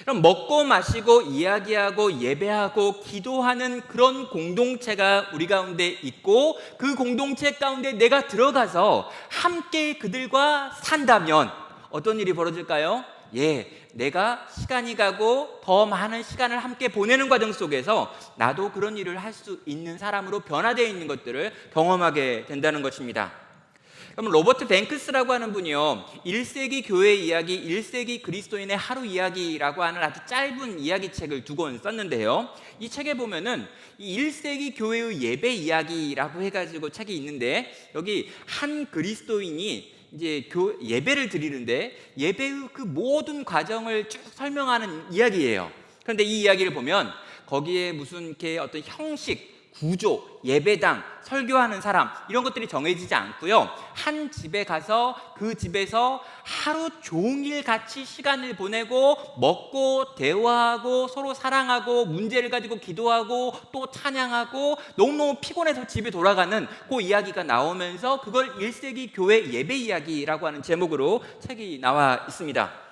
그럼 먹고 마시고 이야기하고 예배하고 기도하는 그런 공동체가 우리 가운데 있고 그 공동체 가운데 내가 들어가서 함께 그들과 산다면 어떤 일이 벌어질까요? 내가 시간이 가고 더 많은 시간을 함께 보내는 과정 속에서 나도 그런 일을 할 수 있는 사람으로 변화되어 있는 것들을 경험하게 된다는 것입니다. 그럼 로버트 뱅크스라고 하는 분이요, 1세기 교회 이야기, 1세기 그리스도인의 하루 이야기라고 하는 아주 짧은 이야기책을 두 권 썼는데요, 이 책에 보면은 이 1세기 교회의 예배 이야기라고 해가지고 책이 있는데 여기 한 그리스도인이 이제 예배를 드리는데 예배의 그 모든 과정을 쭉 설명하는 이야기예요. 그런데 이 이야기를 보면 거기에 무슨 이렇게 어떤 형식, 구조, 예배당, 설교하는 사람 이런 것들이 정해지지 않고요, 한 집에 가서 그 집에서 하루 종일 같이 시간을 보내고 먹고 대화하고 서로 사랑하고 문제를 가지고 기도하고 또 찬양하고 너무너무 피곤해서 집에 돌아가는 그 이야기가 나오면서 그걸 1세기 교회 예배 이야기라고 하는 제목으로 책이 나와 있습니다.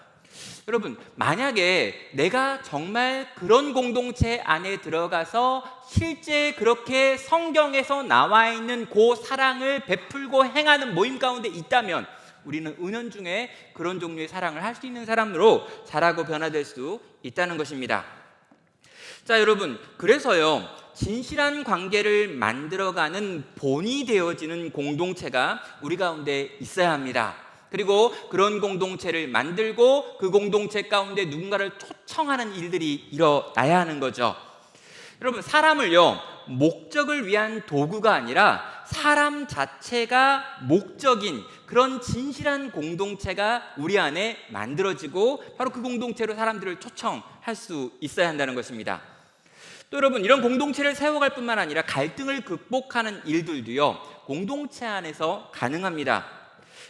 여러분, 만약에 내가 정말 그런 공동체 안에 들어가서 실제 그렇게 성경에서 나와 있는 그 사랑을 베풀고 행하는 모임 가운데 있다면 우리는 은연중에 그런 종류의 사랑을 할 수 있는 사람으로 자라고 변화될 수 있다는 것입니다. 자, 여러분, 그래서요, 진실한 관계를 만들어가는 본이 되어지는 공동체가 우리 가운데 있어야 합니다. 그리고 그런 공동체를 만들고 그 공동체 가운데 누군가를 초청하는 일들이 일어나야 하는 거죠. 여러분, 사람을요, 목적을 위한 도구가 아니라 사람 자체가 목적인 그런 진실한 공동체가 우리 안에 만들어지고 바로 그 공동체로 사람들을 초청할 수 있어야 한다는 것입니다. 또 여러분, 이런 공동체를 세워갈 뿐만 아니라 갈등을 극복하는 일들도요, 공동체 안에서 가능합니다.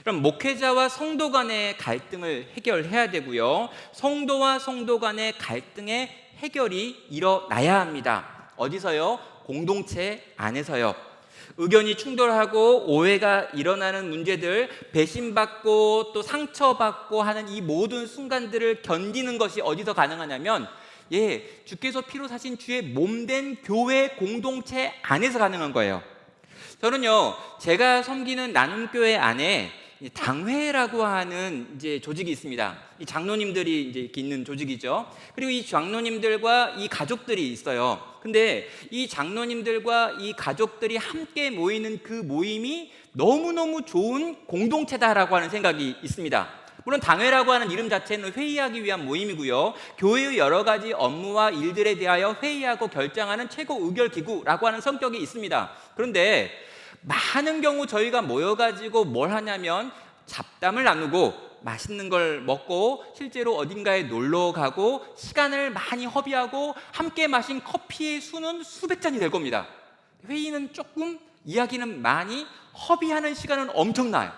그럼 목회자와 성도 간의 갈등을 해결해야 되고요, 성도와 성도 간의 갈등의 해결이 일어나야 합니다. 어디서요? 공동체 안에서요. 의견이 충돌하고 오해가 일어나는 문제들, 배신받고 또 상처받고 하는 이 모든 순간들을 견디는 것이 어디서 가능하냐면 주께서 피로 사신 주의 몸된 교회 공동체 안에서 가능한 거예요. 저는요, 제가 섬기는 나눔교회 안에 당회라고 하는 이제 조직이 있습니다. 이 장로님들이 이제 이렇게 있는 조직이죠. 그리고 이 장로님들과 이 가족들이 있어요. 근데 이 장로님들과 이 가족들이 함께 모이는 그 모임이 너무너무 좋은 공동체다라고 하는 생각이 있습니다. 물론 당회라고 하는 이름 자체는 회의하기 위한 모임이고요, 교회의 여러 가지 업무와 일들에 대하여 회의하고 결정하는 최고 의결기구라고 하는 성격이 있습니다. 그런데 많은 경우 저희가 모여가지고 뭘 하냐면 잡담을 나누고 맛있는 걸 먹고 실제로 어딘가에 놀러 가고 시간을 많이 허비하고 함께 마신 커피의 수는 수백 잔이 될 겁니다. 회의는 조금, 이야기는 많이, 허비하는 시간은 엄청나요.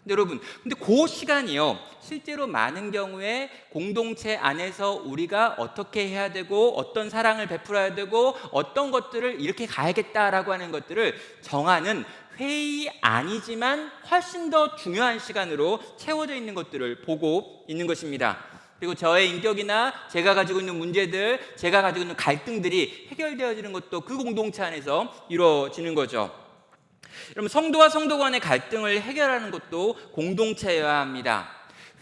근데 여러분, 근데 그 시간이요, 실제로 많은 경우에 공동체 안에서 우리가 어떻게 해야 되고 어떤 사랑을 베풀어야 되고 어떤 것들을 이렇게 가야겠다라고 하는 것들을 정하는 회의 아니지만 훨씬 더 중요한 시간으로 채워져 있는 것들을 보고 있는 것입니다. 그리고 저의 인격이나 제가 가지고 있는 문제들, 제가 가지고 있는 갈등들이 해결되어지는 것도 그 공동체 안에서 이루어지는 거죠. 여러분, 성도와 성도 간의 갈등을 해결하는 것도 공동체여야 합니다.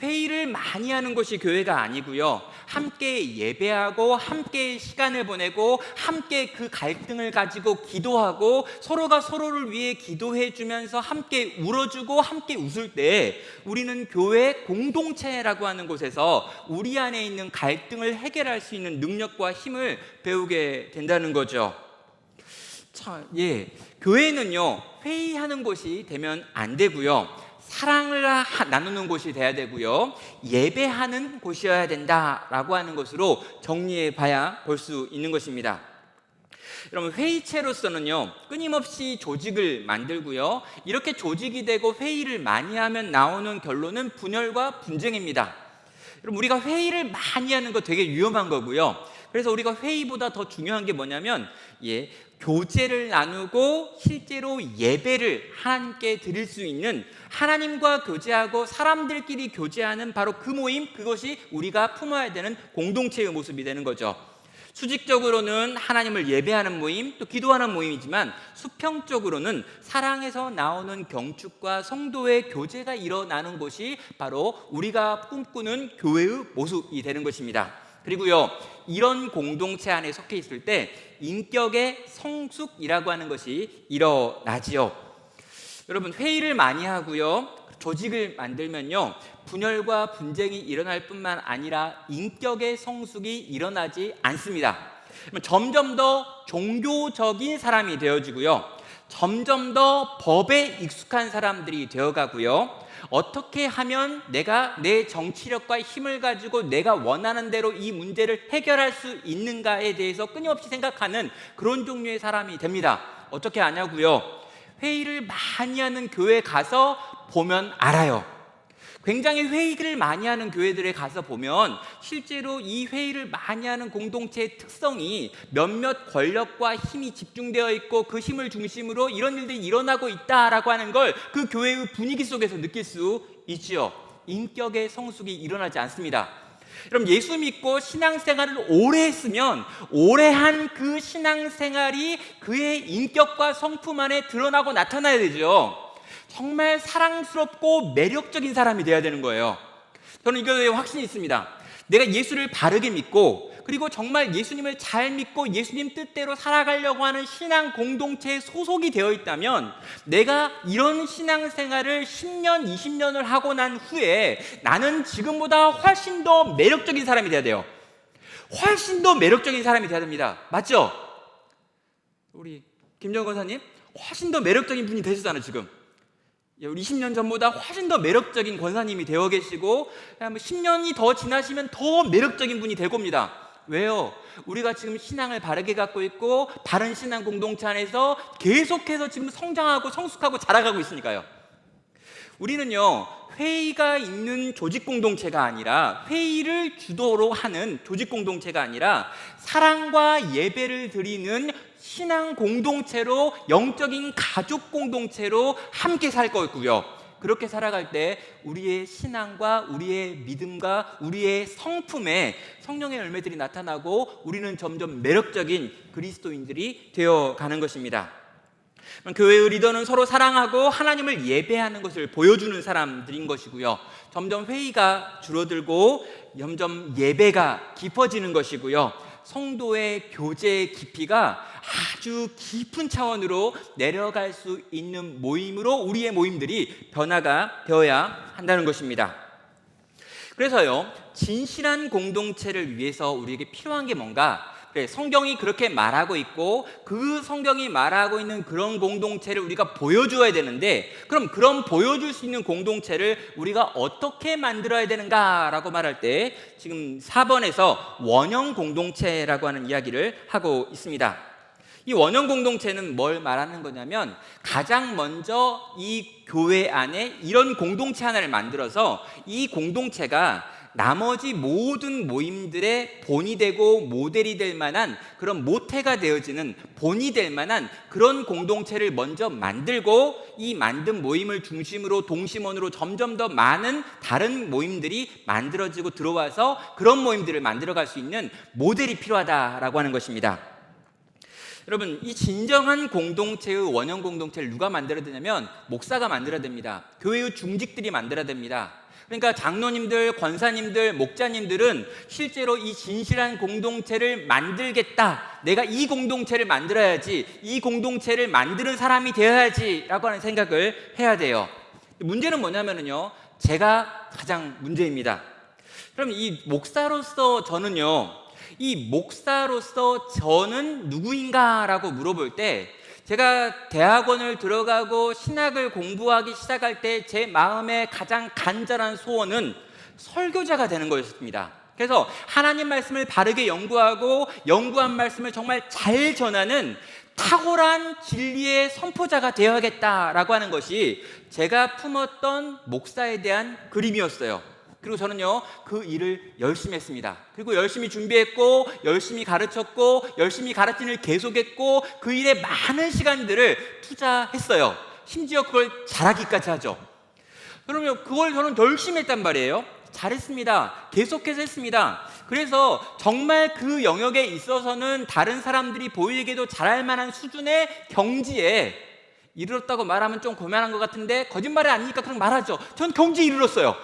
회의를 많이 하는 것이 교회가 아니고요, 함께 예배하고 함께 시간을 보내고 함께 그 갈등을 가지고 기도하고 서로가 서로를 위해 기도해 주면서 함께 울어주고 함께 웃을 때 우리는 교회 공동체라고 하는 곳에서 우리 안에 있는 갈등을 해결할 수 있는 능력과 힘을 배우게 된다는 거죠. 교회는요, 회의하는 곳이 되면 안 되고요, 사랑을 나누는 곳이 돼야 되고요, 예배하는 곳이어야 된다라고 하는 것으로 정리해 봐야 볼 수 있는 것입니다. 여러분, 회의체로서는요, 끊임없이 조직을 만들고요, 이렇게 조직이 되고 회의를 많이 하면 나오는 결론은 분열과 분쟁입니다. 여러분, 우리가 회의를 많이 하는 거 되게 위험한 거고요, 그래서 우리가 회의보다 더 중요한 게 뭐냐면 교제를 나누고 실제로 예배를 하나님께 드릴 수 있는, 하나님과 교제하고 사람들끼리 교제하는 바로 그 모임, 그것이 우리가 품어야 되는 공동체의 모습이 되는 거죠. 수직적으로는 하나님을 예배하는 모임, 또 기도하는 모임이지만 수평적으로는 사랑에서 나오는 경축과 성도의 교제가 일어나는 곳이 바로 우리가 꿈꾸는 교회의 모습이 되는 것입니다. 그리고요, 이런 공동체 안에 속해 있을 때 인격의 성숙이라고 하는 것이 일어나지요. 여러분, 회의를 많이 하고요, 조직을 만들면요, 분열과 분쟁이 일어날 뿐만 아니라 인격의 성숙이 일어나지 않습니다. 점점 더 종교적인 사람이 되어지고요, 점점 더 법에 익숙한 사람들이 되어가고요, 어떻게 하면 내가 내 정치력과 힘을 가지고 내가 원하는 대로 이 문제를 해결할 수 있는가에 대해서 끊임없이 생각하는 그런 종류의 사람이 됩니다. 어떻게 아냐고요? 회의를 많이 하는 교회 가서 보면 알아요. 굉장히 회의를 많이 하는 교회들에 가서 보면 실제로 이 회의를 많이 하는 공동체의 특성이 몇몇 권력과 힘이 집중되어 있고 그 힘을 중심으로 이런 일들이 일어나고 있다라고 하는 걸 그 교회의 분위기 속에서 느낄 수 있지요. 인격의 성숙이 일어나지 않습니다. 여러분, 예수 믿고 신앙생활을 오래 했으면 오래 한 그 신앙생활이 그의 인격과 성품 안에 드러나고 나타나야 되죠. 정말 사랑스럽고 매력적인 사람이 돼야 되는 거예요. 저는 이거에 확신이 있습니다. 내가 예수를 바르게 믿고 그리고 정말 예수님을 잘 믿고 예수님 뜻대로 살아가려고 하는 신앙 공동체에 소속이 되어 있다면 내가 이런 신앙생활을 10년, 20년을 하고 난 후에 나는 지금보다 훨씬 더 매력적인 사람이 돼야 돼요. 훨씬 더 매력적인 사람이 돼야 됩니다. 맞죠? 우리 김정 권사님 훨씬 더 매력적인 분이 되셨잖아요. 지금 우리 20년 전보다 훨씬 더 매력적인 권사님이 되어 계시고 10년이 더 지나시면 더 매력적인 분이 될 겁니다. 왜요? 우리가 지금 신앙을 바르게 갖고 있고 바른 신앙 공동체 안에서 계속해서 지금 성장하고 성숙하고 자라가고 있으니까요. 우리는요, 회의가 있는 조직 공동체가 아니라, 회의를 주도로 하는 조직 공동체가 아니라 사랑과 예배를 드리는 신앙 공동체로, 영적인 가족 공동체로 함께 살 거고요. 그렇게 살아갈 때 우리의 신앙과 우리의 믿음과 우리의 성품에 성령의 열매들이 나타나고 우리는 점점 매력적인 그리스도인들이 되어가는 것입니다. 교회의 리더는 서로 사랑하고 하나님을 예배하는 것을 보여주는 사람들인 것이고요. 점점 회의가 줄어들고 점점 예배가 깊어지는 것이고요. 성도의 교제의 깊이가 아주 깊은 차원으로 내려갈 수 있는 모임으로 우리의 모임들이 변화가 되어야 한다는 것입니다. 그래서요, 진실한 공동체를 위해서 우리에게 필요한 게 뭔가? 그래, 성경이 그렇게 말하고 있고 그 성경이 말하고 있는 그런 공동체를 우리가 보여줘야 되는데, 그럼 그런 보여줄 수 있는 공동체를 우리가 어떻게 만들어야 되는가라고 말할 때 지금 4번에서 원형 공동체라고 하는 이야기를 하고 있습니다. 이 원형 공동체는 뭘 말하는 거냐면, 가장 먼저 이 교회 안에 이런 공동체 하나를 만들어서 이 공동체가 나머지 모든 모임들의 본이 되고 모델이 될 만한 그런 모태가 되어지는 본이 될 만한 그런 공동체를 먼저 만들고, 이 만든 모임을 중심으로 동심원으로 점점 더 많은 다른 모임들이 만들어지고 들어와서 그런 모임들을 만들어갈 수 있는 모델이 필요하다라고 하는 것입니다. 여러분, 이 진정한 공동체의 원형 공동체를 누가 만들어야 되냐면 목사가 만들어야 됩니다. 교회의 중직들이 만들어야 됩니다. 그러니까 장로님들, 권사님들, 목자님들은 실제로 이 진실한 공동체를 만들겠다, 내가 이 공동체를 만들어야지, 이 공동체를 만드는 사람이 되어야지 라고 하는 생각을 해야 돼요. 문제는 뭐냐면요, 제가 가장 문제입니다. 그럼 이 목사로서 저는 누구인가라고 물어볼 때, 제가 대학원을 들어가고 신학을 공부하기 시작할 때 제 마음의 가장 간절한 소원은 설교자가 되는 거였습니다. 그래서 하나님 말씀을 바르게 연구한 말씀을 정말 잘 전하는 탁월한 진리의 선포자가 되어야겠다라고 하는 것이 제가 품었던 목사에 대한 그림이었어요. 그리고 저는요, 그 일을 열심히 했습니다. 그리고 열심히 준비했고, 열심히 가르쳤고, 열심히 가르침을 계속했고, 그 일에 많은 시간들을 투자했어요. 심지어 그걸 잘하기까지 하죠. 그러면 그걸 저는 열심히 했단 말이에요. 잘했습니다. 계속해서 했습니다. 그래서 정말 그 영역에 있어서는 다른 사람들이 보이기에도 잘할 만한 수준의 경지에 이르렀다고 말하면 좀 고만한 것 같은데, 거짓말이 아니니까 그냥 말하죠. 전 경지에 이르렀어요.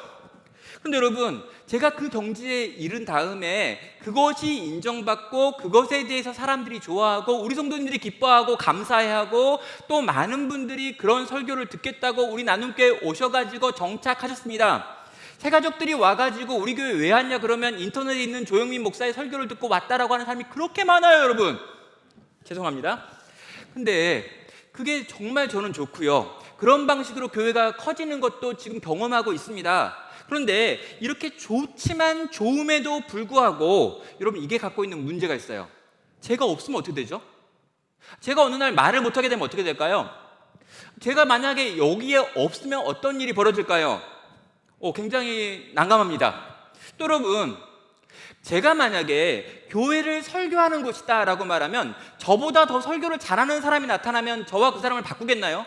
근데 여러분, 제가 그 경지에 이른 다음에 그것이 인정받고 그것에 대해서 사람들이 좋아하고 우리 성도님들이 기뻐하고 감사해하고 또 많은 분들이 그런 설교를 듣겠다고 우리 나눔교회에 오셔가지고 정착하셨습니다. 새가족들이 와가지고 우리 교회 왜 왔냐 그러면 인터넷에 있는 조영민 목사의 설교를 듣고 왔다라고 하는 사람이 그렇게 많아요, 여러분. 죄송합니다. 근데 그게 정말 저는 좋고요. 그런 방식으로 교회가 커지는 것도 지금 경험하고 있습니다. 그런데 이렇게 좋지만 좋음에도 불구하고 여러분, 이게 갖고 있는 문제가 있어요. 제가 없으면 어떻게 되죠? 제가 어느 날 말을 못하게 되면 어떻게 될까요? 제가 만약에 여기에 없으면 어떤 일이 벌어질까요? 굉장히 난감합니다. 또 여러분, 제가 만약에 교회를 설교하는 곳이다 라고 말하면 저보다 더 설교를 잘하는 사람이 나타나면 저와 그 사람을 바꾸겠나요?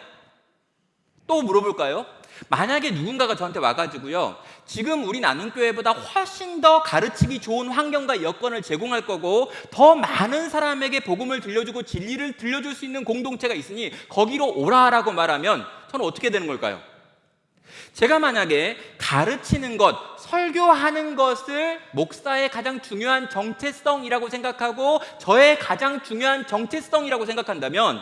또 물어볼까요? 만약에 누군가가 저한테 와가지고요, 지금 우리 나눔교회보다 훨씬 더 가르치기 좋은 환경과 여건을 제공할 거고 더 많은 사람에게 복음을 들려주고 진리를 들려줄 수 있는 공동체가 있으니 거기로 오라라고 말하면 저는 어떻게 되는 걸까요? 제가 만약에 가르치는 것, 설교하는 것을 목사의 가장 중요한 정체성이라고 생각하고 저의 가장 중요한 정체성이라고 생각한다면,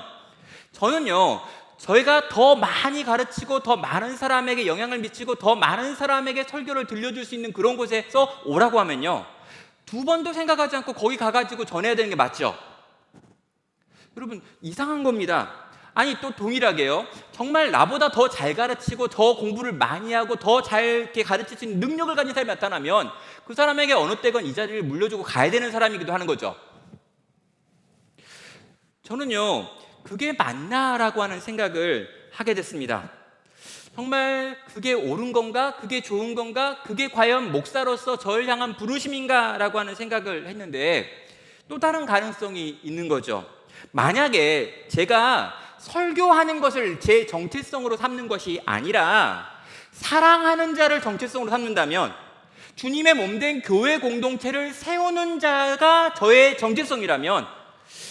저는요, 저희가 더 많이 가르치고 더 많은 사람에게 영향을 미치고 더 많은 사람에게 설교를 들려줄 수 있는 그런 곳에서 오라고 하면요, 두 번도 생각하지 않고 거기 가가지고 전해야 되는 게 맞죠? 여러분, 이상한 겁니다. 아니, 또 동일하게요, 정말 나보다 더 잘 가르치고 더 공부를 많이 하고 더 잘 이렇게 가르칠 수 있는 능력을 가진 사람이 나타나면 그 사람에게 어느 때건 이 자리를 물려주고 가야 되는 사람이기도 하는 거죠. 저는요, 그게 맞나라고 하는 생각을 하게 됐습니다. 정말 그게 옳은 건가? 그게 좋은 건가? 그게 과연 목사로서 저를 향한 부르심인가라고 하는 생각을 했는데, 또 다른 가능성이 있는 거죠. 만약에 제가 설교하는 것을 제 정체성으로 삼는 것이 아니라 사랑하는 자를 정체성으로 삼는다면, 주님의 몸된 교회 공동체를 세우는 자가 저의 정체성이라면,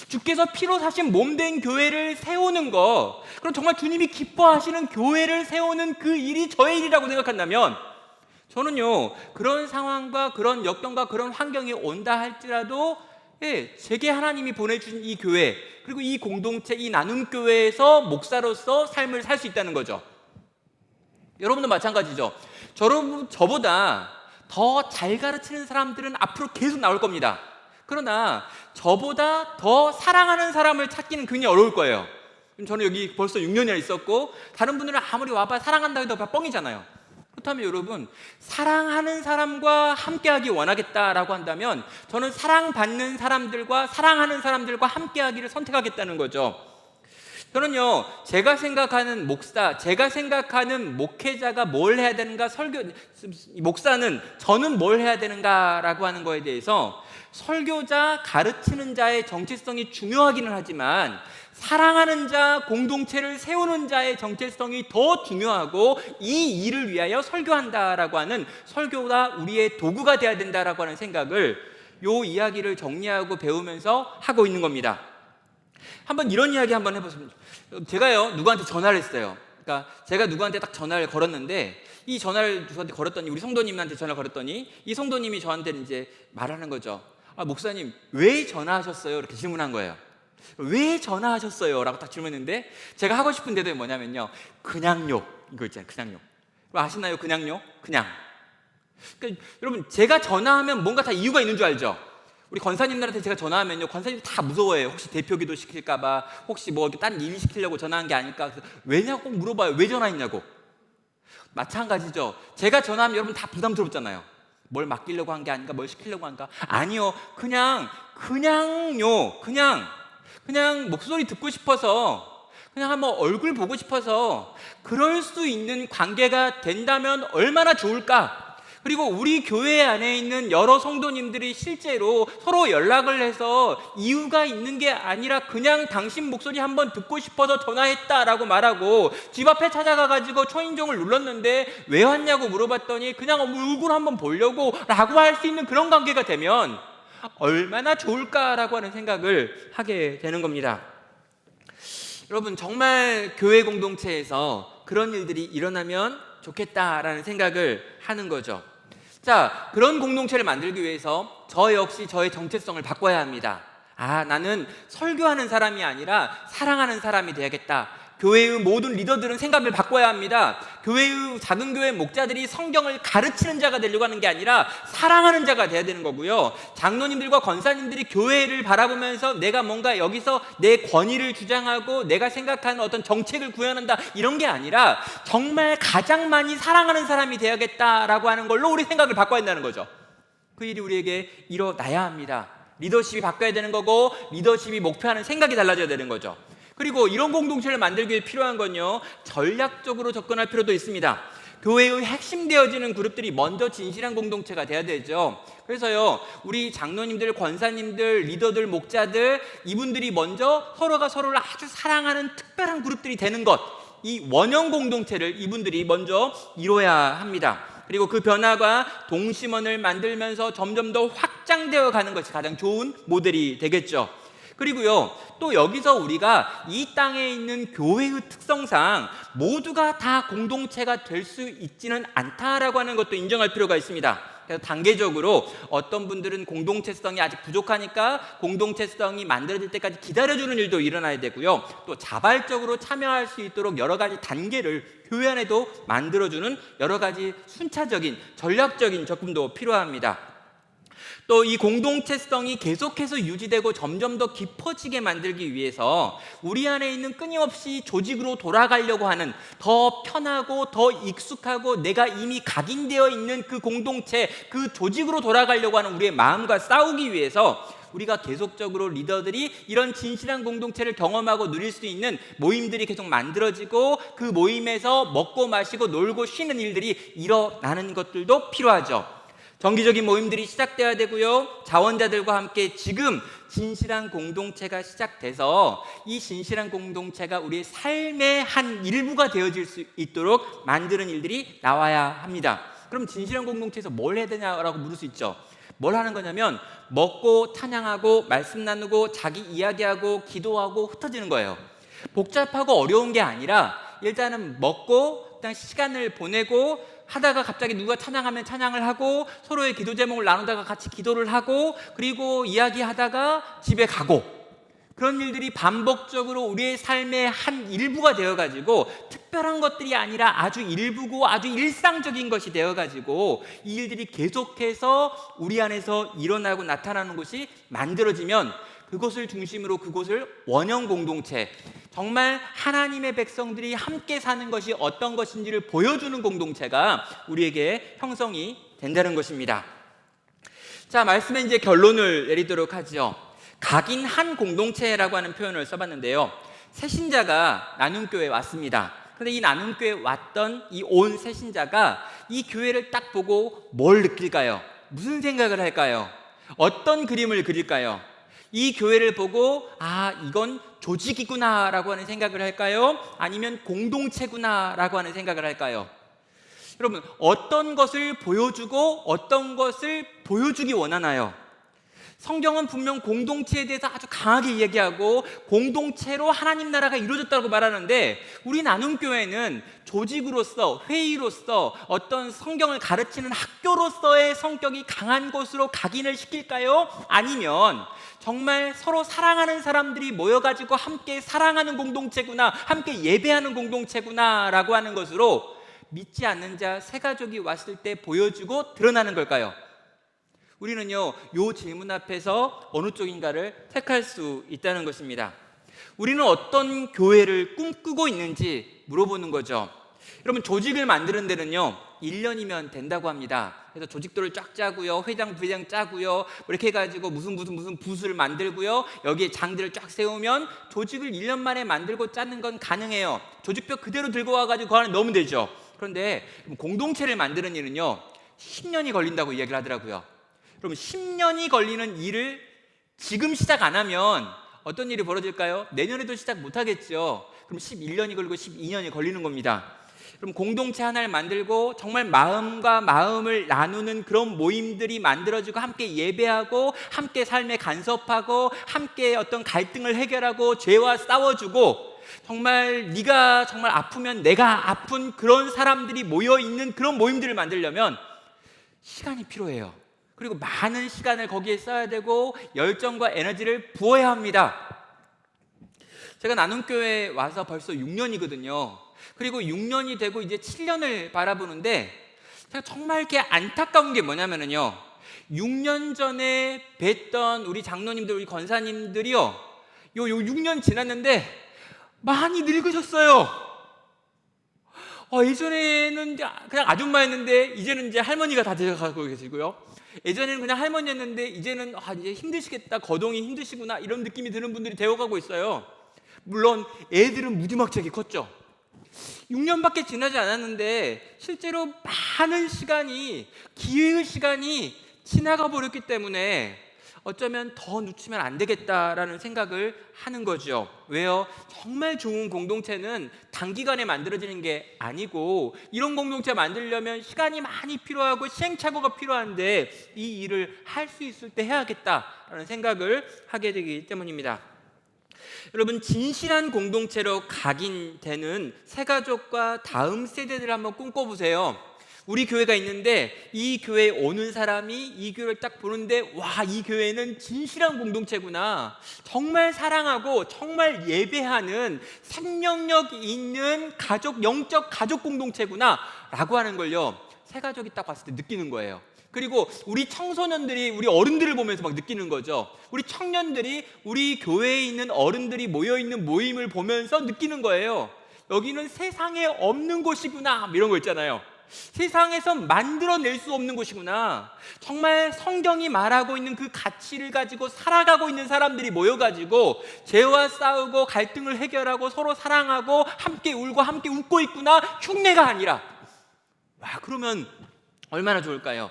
주께서 피로 사신 몸된 교회를 세우는 거, 그럼 정말 주님이 기뻐하시는 교회를 세우는 그 일이 저의 일이라고 생각한다면 저는요, 그런 상황과 그런 역경과 그런 환경이 온다 할지라도 제게 하나님이 보내주신 이 교회, 그리고 이 공동체, 이 나눔교회에서 목사로서 삶을 살 수 있다는 거죠. 여러분도 마찬가지죠. 저보다 더 잘 가르치는 사람들은 앞으로 계속 나올 겁니다. 그러나 저보다 더 사랑하는 사람을 찾기는 굉장히 어려울 거예요. 저는 여기 벌써 6년이나 있었고 다른 분들은 아무리 와봐 사랑한다고 해도 뻥이잖아요. 그렇다면 여러분, 사랑하는 사람과 함께하기 원하겠다라고 한다면 저는 사랑받는 사람들과 사랑하는 사람들과 함께하기를 선택하겠다는 거죠. 저는요, 제가 생각하는 목사, 제가 생각하는 목회자가 뭘 해야 되는가, 목사는 저는 뭘 해야 되는가라고 하는 거에 대해서 설교자, 가르치는 자의 정체성이 중요하기는 하지만 사랑하는 자, 공동체를 세우는 자의 정체성이 더 중요하고 이 일을 위하여 설교한다라고 하는, 설교가 우리의 도구가 되어야 된다라고 하는 생각을 요 이야기를 정리하고 배우면서 하고 있는 겁니다. 한번 이런 이야기 한번 해보세요. 제가요, 누구한테 전화를 했어요. 그러니까 제가 누구한테 딱 전화를 걸었는데, 이 전화를 저한테 걸었더니, 우리 성도님한테 전화를 걸었더니 이 성도님이 저한테 이제 말하는 거죠. 목사님, 왜 전화하셨어요? 이렇게 질문한 거예요. 왜 전화하셨어요? 라고 딱 질문했는데, 제가 하고 싶은 대답이 뭐냐면요, 그냥요. 이거 있잖아요, 그냥요. 아시나요, 그냥요? 그냥. 그러니까 여러분, 제가 전화하면 뭔가 다 이유가 있는 줄 알죠? 우리 권사님들한테 제가 전화하면요, 권사님들 다 무서워해요. 혹시 대표기도 시킬까봐, 혹시 뭐 다른 일 시키려고 전화한 게 아닐까. 그래서 왜냐고 꼭 물어봐요. 왜 전화했냐고. 마찬가지죠. 제가 전화하면 여러분 다 부담스럽잖아요. 뭘 맡기려고 한 게 아닌가, 뭘 시키려고 한가. 아니요, 그냥요. 그냥 목소리 듣고 싶어서, 그냥 한번 얼굴 보고 싶어서, 그럴 수 있는 관계가 된다면 얼마나 좋을까. 그리고 우리 교회 안에 있는 여러 성도님들이 실제로 서로 연락을 해서 이유가 있는 게 아니라 그냥 당신 목소리 한번 듣고 싶어서 전화했다라고 말하고, 집 앞에 찾아가가지고 초인종을 눌렀는데 왜 왔냐고 물어봤더니 그냥 얼굴 한번 보려고 라고 할 수 있는 그런 관계가 되면 얼마나 좋을까라고 하는 생각을 하게 되는 겁니다. 여러분, 정말 교회 공동체에서 그런 일들이 일어나면 좋겠다라는 생각을 하는 거죠. 자, 그런 공동체를 만들기 위해서 저 역시 저의 정체성을 바꿔야 합니다. 나는 설교하는 사람이 아니라 사랑하는 사람이 되야겠다. 교회의 모든 리더들은 생각을 바꿔야 합니다. 교회의 작은 교회 목자들이 성경을 가르치는 자가 되려고 하는 게 아니라 사랑하는 자가 돼야 되는 거고요. 장로님들과 권사님들이 교회를 바라보면서 내가 뭔가 여기서 내 권위를 주장하고 내가 생각하는 어떤 정책을 구현한다, 이런 게 아니라 정말 가장 많이 사랑하는 사람이 돼야겠다라고 하는 걸로 우리 생각을 바꿔야 한다는 거죠. 그 일이 우리에게 일어나야 합니다. 리더십이 바뀌어야 되는 거고, 리더십이 목표하는 생각이 달라져야 되는 거죠. 그리고 이런 공동체를 만들기 위해 필요한 건요, 전략적으로 접근할 필요도 있습니다. 교회의 핵심 되어지는 그룹들이 먼저 진실한 공동체가 돼야 되죠. 그래서요, 우리 장로님들, 권사님들, 리더들, 목자들, 이분들이 먼저 서로가 서로를 아주 사랑하는 특별한 그룹들이 되는 것, 이 원형 공동체를 이분들이 먼저 이뤄야 합니다. 그리고 그 변화가 동심원을 만들면서 점점 더 확장되어 가는 것이 가장 좋은 모델이 되겠죠. 그리고요, 또 여기서 우리가 이 땅에 있는 교회의 특성상 모두가 다 공동체가 될 수 있지는 않다라고 하는 것도 인정할 필요가 있습니다. 그래서 단계적으로 어떤 분들은 공동체성이 아직 부족하니까 공동체성이 만들어질 때까지 기다려주는 일도 일어나야 되고요, 또 자발적으로 참여할 수 있도록 여러 가지 단계를 교회 안에도 만들어주는 여러 가지 순차적인 전략적인 접근도 필요합니다. 또 이 공동체성이 계속해서 유지되고 점점 더 깊어지게 만들기 위해서 우리 안에 있는 끊임없이 조직으로 돌아가려고 하는, 더 편하고 더 익숙하고 내가 이미 각인되어 있는 그 공동체, 그 조직으로 돌아가려고 하는 우리의 마음과 싸우기 위해서 우리가 계속적으로 리더들이 이런 진실한 공동체를 경험하고 누릴 수 있는 모임들이 계속 만들어지고, 그 모임에서 먹고 마시고 놀고 쉬는 일들이 일어나는 것들도 필요하죠. 정기적인 모임들이 시작돼야 되고요, 자원자들과 함께 지금 진실한 공동체가 시작돼서 이 진실한 공동체가 우리의 삶의 한 일부가 되어질 수 있도록 만드는 일들이 나와야 합니다. 그럼 진실한 공동체에서 뭘 해야 되냐라고 물을 수 있죠. 뭘 하는 거냐면 먹고 찬양하고 말씀 나누고 자기 이야기하고 기도하고 흩어지는 거예요. 복잡하고 어려운 게 아니라 일단은 먹고 일단 시간을 보내고 하다가 갑자기 누가 찬양하면 찬양을 하고 서로의 기도 제목을 나누다가 같이 기도를 하고 그리고 이야기하다가 집에 가고, 그런 일들이 반복적으로 우리의 삶의 한 일부가 되어가지고 특별한 것들이 아니라 아주 일부고 아주 일상적인 것이 되어가지고 이 일들이 계속해서 우리 안에서 일어나고 나타나는 것이 만들어지면 그것을 중심으로 그곳을 원형 공동체, 정말 하나님의 백성들이 함께 사는 것이 어떤 것인지를 보여주는 공동체가 우리에게 형성이 된다는 것입니다. 자, 말씀의 이제 결론을 내리도록 하죠. 각인 한 공동체라고 하는 표현을 써봤는데요, 새신자가 나눔교회에 왔습니다. 그런데 이 나눔교회에 왔던 이 온 새신자가 이 교회를 딱 보고 뭘 느낄까요? 무슨 생각을 할까요? 어떤 그림을 그릴까요? 이 교회를 보고 이건 조직이구나 라고 하는 생각을 할까요? 아니면 공동체구나 라고 하는 생각을 할까요? 여러분, 어떤 것을 보여주고 어떤 것을 보여주기 원하나요? 성경은 분명 공동체에 대해서 아주 강하게 얘기하고 공동체로 하나님 나라가 이루어졌다고 말하는데, 우리 나눔교회는 조직으로서, 회의로서, 어떤 성경을 가르치는 학교로서의 성격이 강한 곳으로 각인을 시킬까요? 아니면 정말 서로 사랑하는 사람들이 모여가지고 함께 사랑하는 공동체구나, 함께 예배하는 공동체구나 라고 하는 것으로 믿지 않는 자 세 가족이 왔을 때 보여주고 드러나는 걸까요? 우리는요, 이 질문 앞에서 어느 쪽인가를 택할 수 있다는 것입니다. 우리는 어떤 교회를 꿈꾸고 있는지 물어보는 거죠. 여러분, 조직을 만드는 데는요 1년이면 된다고 합니다. 그래서 조직도를 쫙 짜고요, 회장 부회장 짜고요, 이렇게 해가지고 무슨 부수를 만들고요, 여기에 장들을 쫙 세우면 조직을 1년 만에 만들고 짜는 건 가능해요. 조직표 그대로 들고 와가지고 그 안에 넣으면 되죠. 그런데 공동체를 만드는 일은요 10년이 걸린다고 이야기를 하더라고요. 그럼 10년이 걸리는 일을 지금 시작 안 하면 어떤 일이 벌어질까요? 내년에도 시작 못 하겠죠. 그럼 11년이 걸리고 12년이 걸리는 겁니다. 그럼 공동체 하나를 만들고 정말 마음과 마음을 나누는 그런 모임들이 만들어지고 함께 예배하고 함께 삶에 간섭하고 함께 어떤 갈등을 해결하고 죄와 싸워주고, 정말 네가 정말 아프면 내가 아픈 그런 사람들이 모여있는 그런 모임들을 만들려면 시간이 필요해요. 그리고 많은 시간을 거기에 써야 되고 열정과 에너지를 부어야 합니다. 제가 나눔교회에 와서 벌써 6년이거든요. 그리고 6년이 되고 이제 7년을 바라보는데 제가 정말 이렇게 안타까운 게 뭐냐면요, 6년 전에 뵀던 우리 장로님들, 우리 권사님들이요, 요 6년 지났는데 많이 늙으셨어요. 예전에는 그냥 아줌마였는데 이제는 이제 할머니가 다 되어가고 계시고요. 예전에는 그냥 할머니였는데 이제는 이제 힘드시겠다, 거동이 힘드시구나, 이런 느낌이 드는 분들이 되어가고 있어요. 물론 애들은 무지막지하게 컸죠. 6년밖에 지나지 않았는데 실제로 많은 시간이, 기회의 시간이 지나가 버렸기 때문에 어쩌면 더 놓치면 안 되겠다라는 생각을 하는 거죠. 왜요? 정말 좋은 공동체는 단기간에 만들어지는 게 아니고, 이런 공동체 만들려면 시간이 많이 필요하고 시행착오가 필요한데 이 일을 할 수 있을 때 해야겠다라는 생각을 하게 되기 때문입니다. 여러분, 진실한 공동체로 각인되는 새가족과 다음 세대들을 한번 꿈꿔보세요. 우리 교회가 있는데 이 교회에 오는 사람이 이 교회를 딱 보는데, 와, 이 교회는 진실한 공동체구나, 정말 사랑하고 정말 예배하는 생명력 있는 가족, 영적 가족 공동체구나 라고 하는 걸요 새가족이 딱 봤을 때 느끼는 거예요. 그리고 우리 청소년들이 우리 어른들을 보면서 막 느끼는 거죠. 우리 청년들이 우리 교회에 있는 어른들이 모여있는 모임을 보면서 느끼는 거예요. 여기는 세상에 없는 곳이구나, 이런 거 있잖아요. 세상에서 만들어낼 수 없는 곳이구나. 정말 성경이 말하고 있는 그 가치를 가지고 살아가고 있는 사람들이 모여가지고 죄와 싸우고 갈등을 해결하고 서로 사랑하고 함께 울고 함께 웃고 있구나, 흉내가 아니라. 와, 그러면 얼마나 좋을까요?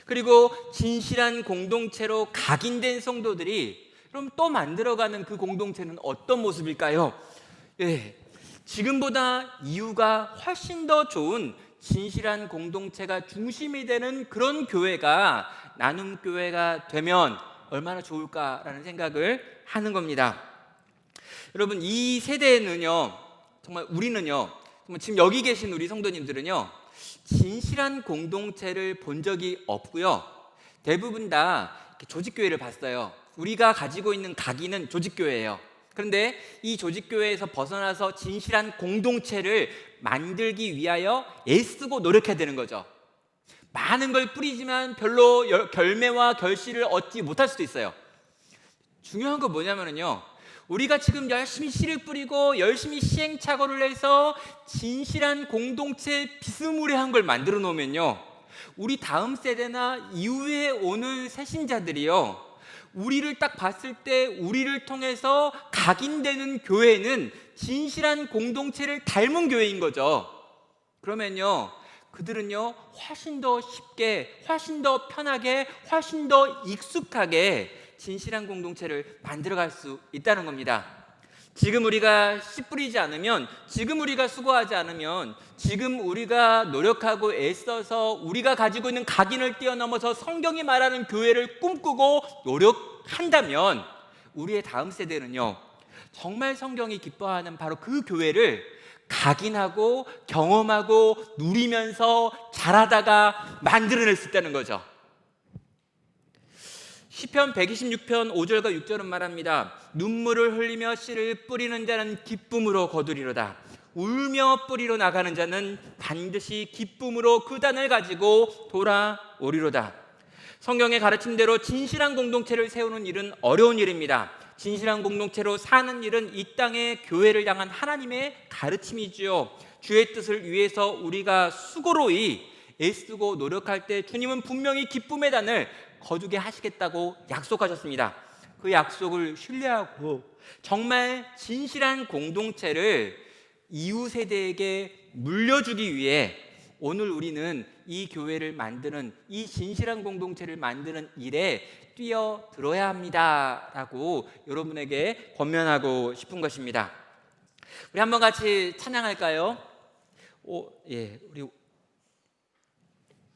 그리고 진실한 공동체로 각인된 성도들이 그럼 또 만들어가는 그 공동체는 어떤 모습일까요? 지금보다 이유가 훨씬 더 좋은 진실한 공동체가 중심이 되는 그런 교회가 나눔 교회가 되면 얼마나 좋을까라는 생각을 하는 겁니다. 여러분, 이 세대는요, 정말 우리는요, 정말 지금 여기 계신 우리 성도님들은요, 진실한 공동체를 본 적이 없고요, 대부분 다 조직교회를 봤어요. 우리가 가지고 있는 각인은 조직교회예요. 그런데 이 조직교회에서 벗어나서 진실한 공동체를 만들기 위하여 애쓰고 노력해야 되는 거죠. 많은 걸 뿌리지만 별로 결매와 결실을 얻지 못할 수도 있어요. 중요한 건 뭐냐면요, 우리가 지금 열심히 씨를 뿌리고 열심히 시행착오를 해서 진실한 공동체 비스무리한 걸 만들어 놓으면요, 우리 다음 세대나 이후에 오는 새신자들이요, 우리를 딱 봤을 때 우리를 통해서 각인되는 교회는 진실한 공동체를 닮은 교회인 거죠. 그러면요, 그들은요, 훨씬 더 쉽게, 훨씬 더 편하게, 훨씬 더 익숙하게 진실한 공동체를 만들어갈 수 있다는 겁니다. 지금 우리가 씨 뿌리지 않으면, 지금 우리가 수고하지 않으면, 지금 우리가 노력하고 애써서 우리가 가지고 있는 각인을 뛰어넘어서 성경이 말하는 교회를 꿈꾸고 노력한다면 우리의 다음 세대는요, 정말 성경이 기뻐하는 바로 그 교회를 각인하고 경험하고 누리면서 자라다가 만들어낼 수 있다는 거죠. 시편 126편 5절과 6절은 말합니다. 눈물을 흘리며 씨를 뿌리는 자는 기쁨으로 거두리로다. 울며 뿌리러 나가는 자는 반드시 기쁨으로 그 단을 가지고 돌아오리로다. 성경의 가르침대로 진실한 공동체를 세우는 일은 어려운 일입니다. 진실한 공동체로 사는 일은 이 땅의 교회를 향한 하나님의 가르침이지요. 주의 뜻을 위해서 우리가 수고로이 애쓰고 노력할 때 주님은 분명히 기쁨의 단을 거두게 하시겠다고 약속하셨습니다. 그 약속을 신뢰하고 정말 진실한 공동체를 이후 세대에게 물려주기 위해 오늘 우리는 이 교회를 만드는, 이 진실한 공동체를 만드는 일에 뛰어들어야 합니다라고 여러분에게 권면하고 싶은 것입니다. 우리 한번 같이 찬양할까요? 우리